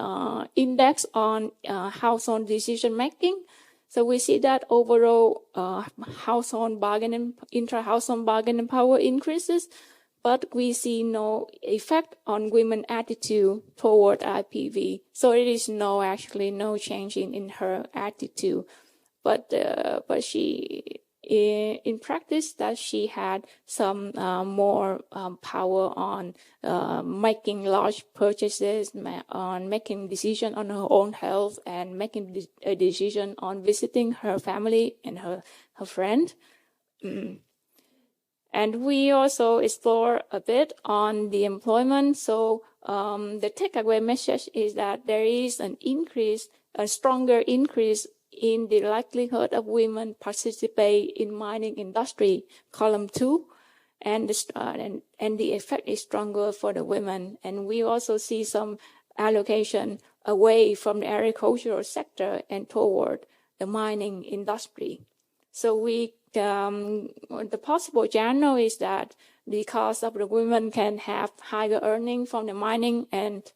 index on household decision making. So we see that overall intra-household bargaining power increases, but we see no effect on women's attitude toward IPV. So it is actually no change in her attitude, but she in practice that she had some more power on making large purchases, on making decision on her own health, and making a decision on visiting her family and her friend. And we also explore a bit on the employment. So the takeaway message is that there is a stronger increase in the likelihood of women participate in mining industry, column 2, and the effect is stronger for the women. And we also see some allocation away from the agricultural sector and toward the mining industry. So the possible journal is that because of the women can have higher earning from the mining and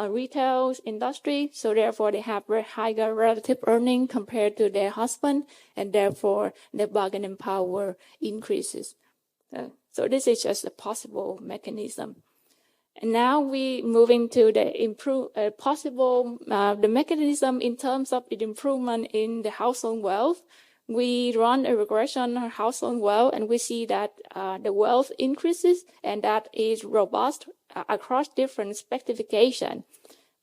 retail industry, so therefore they have higher relative earning compared to their husband, and therefore their bargaining power increases. So this is just a possible mechanism. And now we moving to the possible the mechanism in terms of the improvement in the household wealth. We run a regression on household wealth, and we see that the wealth increases, and that is robust across different stratification.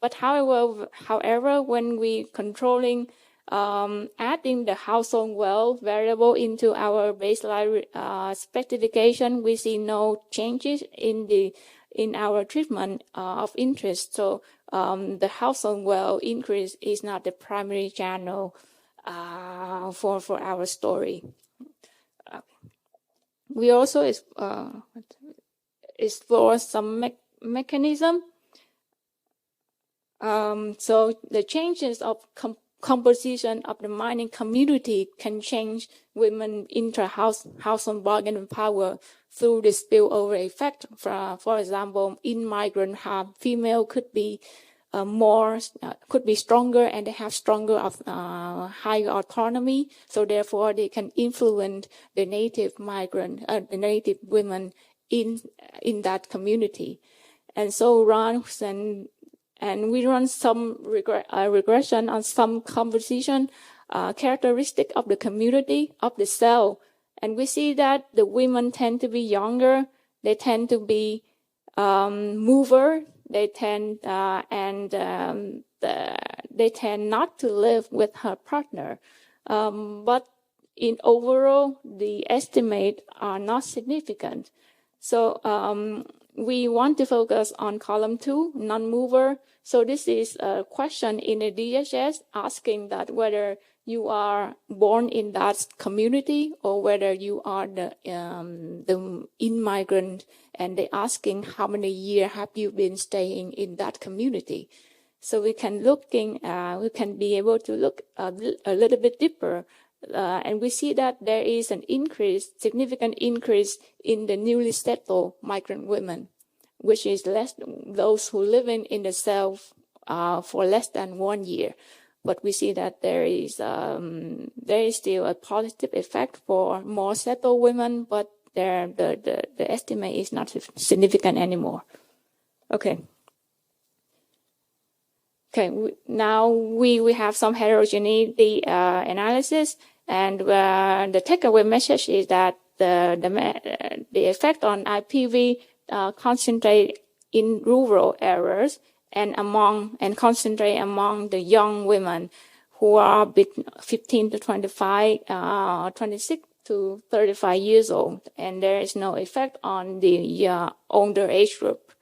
But however, when we controlling adding the household wealth variable into our baseline stratification, we see no changes in our treatment of interest. So the household wealth increase is not the primary channel for our story. We also explore some mechanism. So the changes of composition of the mining community can change women intra-household bargaining power through the spillover effect. For example, in migrant female could be could be stronger, and they have stronger higher autonomy. So therefore, they can influence the native migrant, the native women in that community. And so and we run some regression on some composition characteristic of the community, of the cell. And we see that the women tend to be younger, they tend to be mover, they tend they tend not to live with her partner. But in overall, the estimate are not significant. So we want to focus on column 2, non-mover. So this is a question in the DHS asking that whether you are born in that community or whether you are the immigrant, and they asking how many years have you been staying in that community. So we can be able to look a little bit deeper, and we see that there is an significant increase in the newly settled migrant women, which is those who live in the cell for less than 1 year. But we see that there is still a positive effect for more settled women, but the estimate is not significant anymore. Okay. Now we have some heterogeneity analysis, and the takeaway message is that the effect on IPV concentrate in rural areas and concentrate among the young women who are 15 to 25, 26 to 35 years old, and there is no effect on the older age group.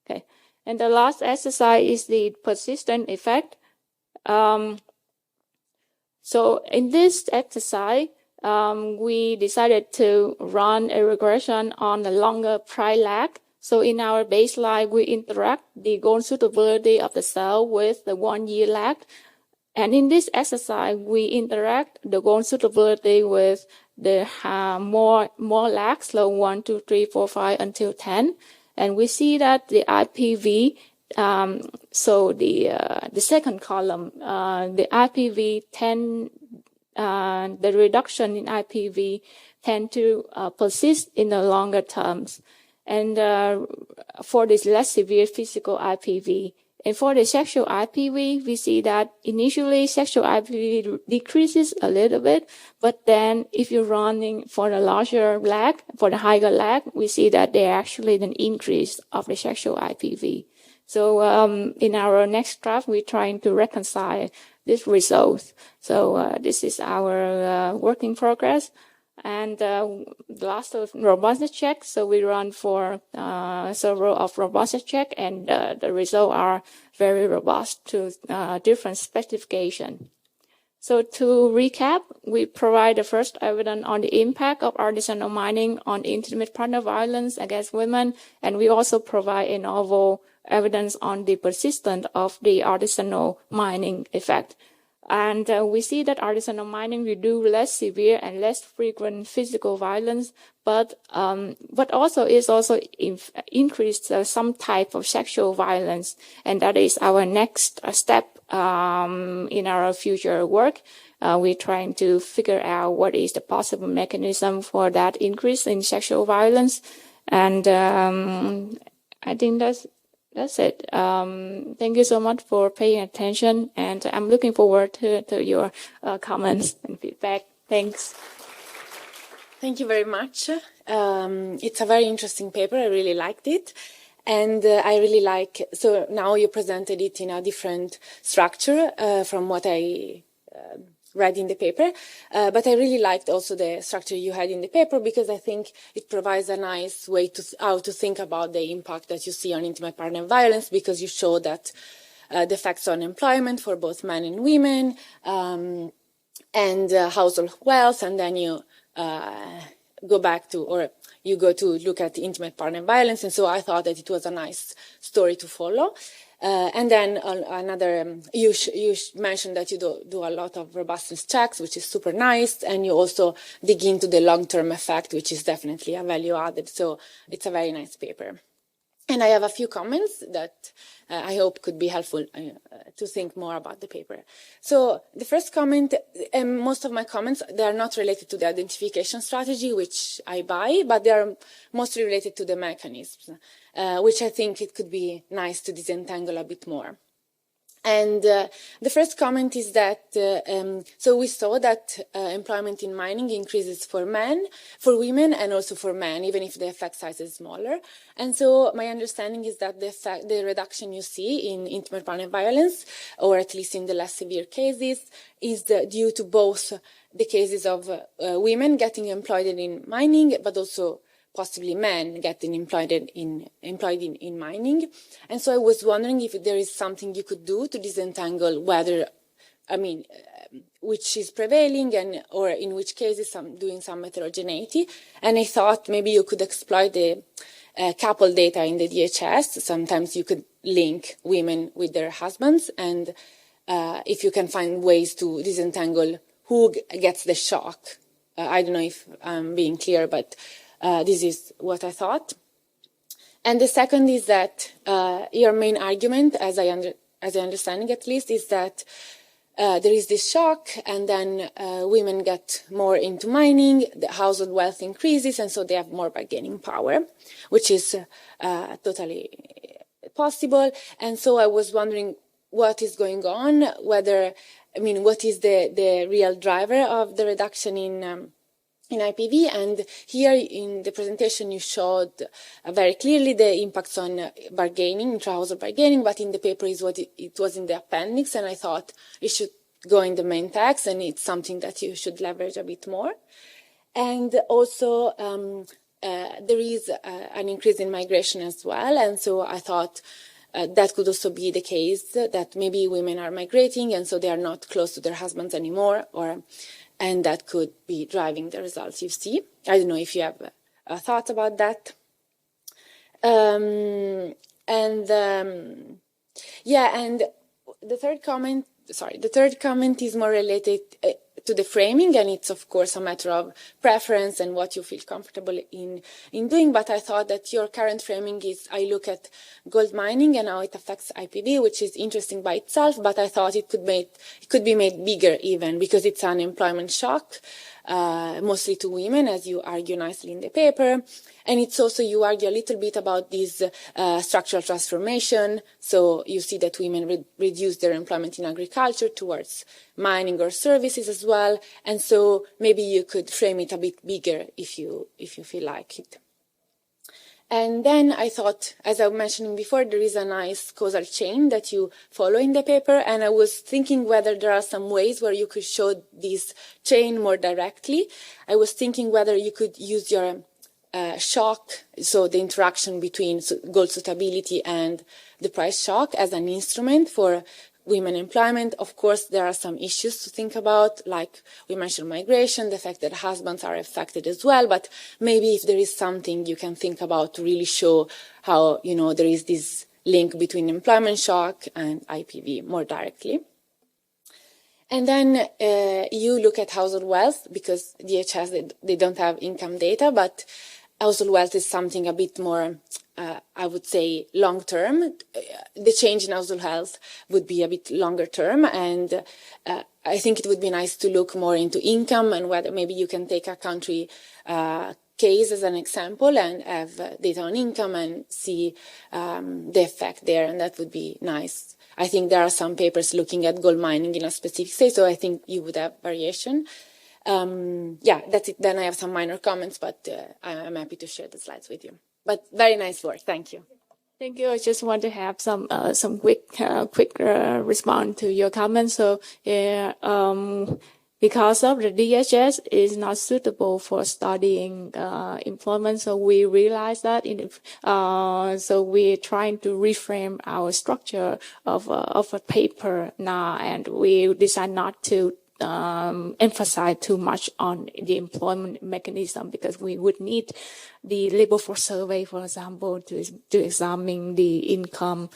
Okay, and the last exercise is the persistent effect. So in this exercise, we decided to run a regression on the longer prior lag. So in our baseline, we interact the goal suitability of the cell with the 1 year lag. And in this exercise, we interact the goal suitability with the more lags, so 1, 2, 3, 4, 5 until 10. And we see that the IPV, so the second column, the IPV the reduction in IPV tend to persist in the longer terms. And for this less severe physical IPV. And for the sexual IPV, we see that initially sexual IPV decreases a little bit, but then if you're running for the larger lag, for the higher lag, we see that there actually an increase of the sexual IPV. So in our next draft, we're trying to reconcile this result. So this is our work in progress. And the last of robustness check. So we run for several of robustness check, and the results are very robust to different specification. So to recap, we provide the first evidence on the impact of artisanal mining on intimate partner violence against women, and we also provide a novel evidence on the persistence of the artisanal mining effect. And we see that artisanal mining will do less severe and less frequent physical violence, but also increased some type of sexual violence, and that is our next step in our future work. We're trying to figure out what is the possible mechanism for that increase in sexual violence, and I think that's it. Thank you so much for paying attention, and I'm looking forward to your comments and feedback. Thanks. Thank you very much. It's a very interesting paper. I really liked it. And I really like, so now you presented it in a different structure from what I read in the paper. But I really liked also the structure you had in the paper, because I think it provides a nice way to how to think about the impact that you see on intimate partner violence, because you show that the effects on employment for both men and women, and household wealth, and then you go back to, or you go to look at intimate partner violence. And so I thought that it was a nice story to follow. And then another, you mentioned that you do a lot of robustness checks, which is super nice. And you also dig into the long-term effect, which is definitely a value added. So it's a very nice paper. And I have a few comments that I hope could be helpful to think more about the paper. So the first comment, and most of my comments, they are not related to the identification strategy, which I buy, but they are mostly related to the mechanisms, which I think it could be nice to disentangle a bit more. And the first comment is that, so we saw that employment in mining increases for women, and also for men, even if the effect size is smaller. And so my understanding is that the reduction you see in intimate partner violence, or at least in the less severe cases, is due to both the cases of women getting employed in mining, but also possibly men getting employed in mining. And so I was wondering if there is something you could do to disentangle whether, which is prevailing, and or in which cases doing some heterogeneity. And I thought maybe you could exploit the couple data in the DHS. Sometimes you could link women with their husbands, and if you can find ways to disentangle who gets the shock. I don't know if I'm being clear, but this is what I thought. And the second is that your main argument, as I understand it at least, is that there is this shock, and then women get more into mining, the household wealth increases, and so they have more bargaining power, which is totally possible. And so I was wondering what is going on, what is the real driver of the reduction in IPV. And here in the presentation you showed very clearly the impacts on bargaining, intra-household bargaining, but in the paper it was in the appendix, and I thought it should go in the main text, and it's something that you should leverage a bit more. And also there is an increase in migration as well, and so I thought that could also be the case, that maybe women are migrating and so they are not close to their husbands anymore, and that could be driving the results you see. I don't know if you have thoughts about that. And the third comment is more related to the framing, and it's of course a matter of preference and what you feel comfortable in doing. But I thought that your current framing is, I look at gold mining and how it affects IPV, which is interesting by itself, but I thought it could be made bigger even, because it's an employment shock, mostly to women, as you argue nicely in the paper. And it's also, you argue a little bit about this structural transformation. So you see that women reduce their employment in agriculture towards mining or services as well. And so maybe you could frame it a bit bigger if you feel like it. And then I thought, as I was mentioning before, there is a nice causal chain that you follow in the paper. And I was thinking whether there are some ways where you could show this chain more directly. I was thinking whether you could use your shock, so the interaction between gold suitability and the price shock, as an instrument for women employment. Of course, there are some issues to think about, like we mentioned migration, the fact that husbands are affected as well, but maybe if there is something you can think about to really show how, there is this link between employment shock and IPV more directly. And then you look at household wealth, because DHS, they don't have income data, but household wealth is something a bit more, I would say, long-term. The change in household health would be a bit longer term, and I think it would be nice to look more into income and whether maybe you can take a country case as an example and have data on income and see the effect there, and that would be nice. I think there are some papers looking at gold mining in a specific state, so I think you would have variation. Yeah, that's it. Then I have some minor comments, but I'm happy to share the slides with you. But very nice work. Thank you. Thank you. I just want to have some quick response to your comments. So, because of the DHS is not suitable for studying employment, so we realize that. So we're trying to reframe our structure of a paper now, and we decide not to emphasize too much on the employment mechanism, because we would need the labor force survey, for example, to examine the income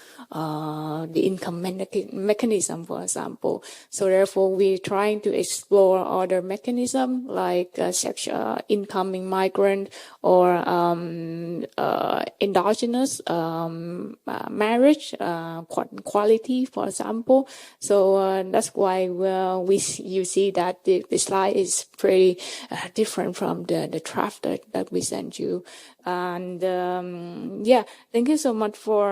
mechanism, for example. So therefore, we're trying to explore other mechanisms like sexual incoming migrant or endogenous marriage, quality, for example. So that's why you see that the slide is pretty different from the draft that we sent you. And yeah, thank you so much for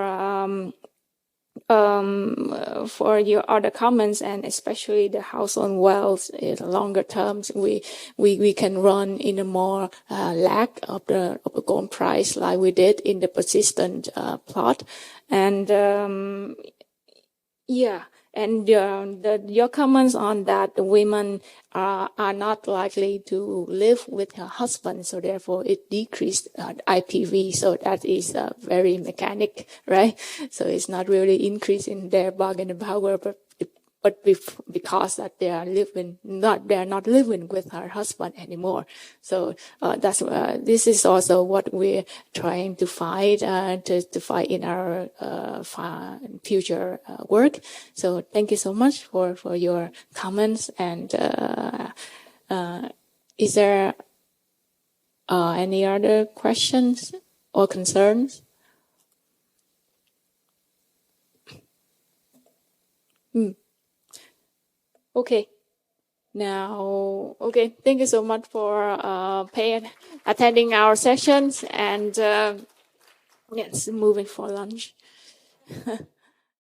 your other comments, and especially the household wealth in the longer terms. We can run in a more lag of the gold price, like we did in the persistent plot. And yeah. And your comments on that the women are not likely to live with her husband, so therefore it decreased IPV. So that is very mechanic, right? So it's not really increasing their bargaining power, but because that they are not living with her husband anymore. So this is also what we're trying to fight to fight in our future work. So thank you so much for your comments. And is there any other questions or concerns? Okay. Now, okay. Thank you so much for attending our sessions, and yes, moving for lunch.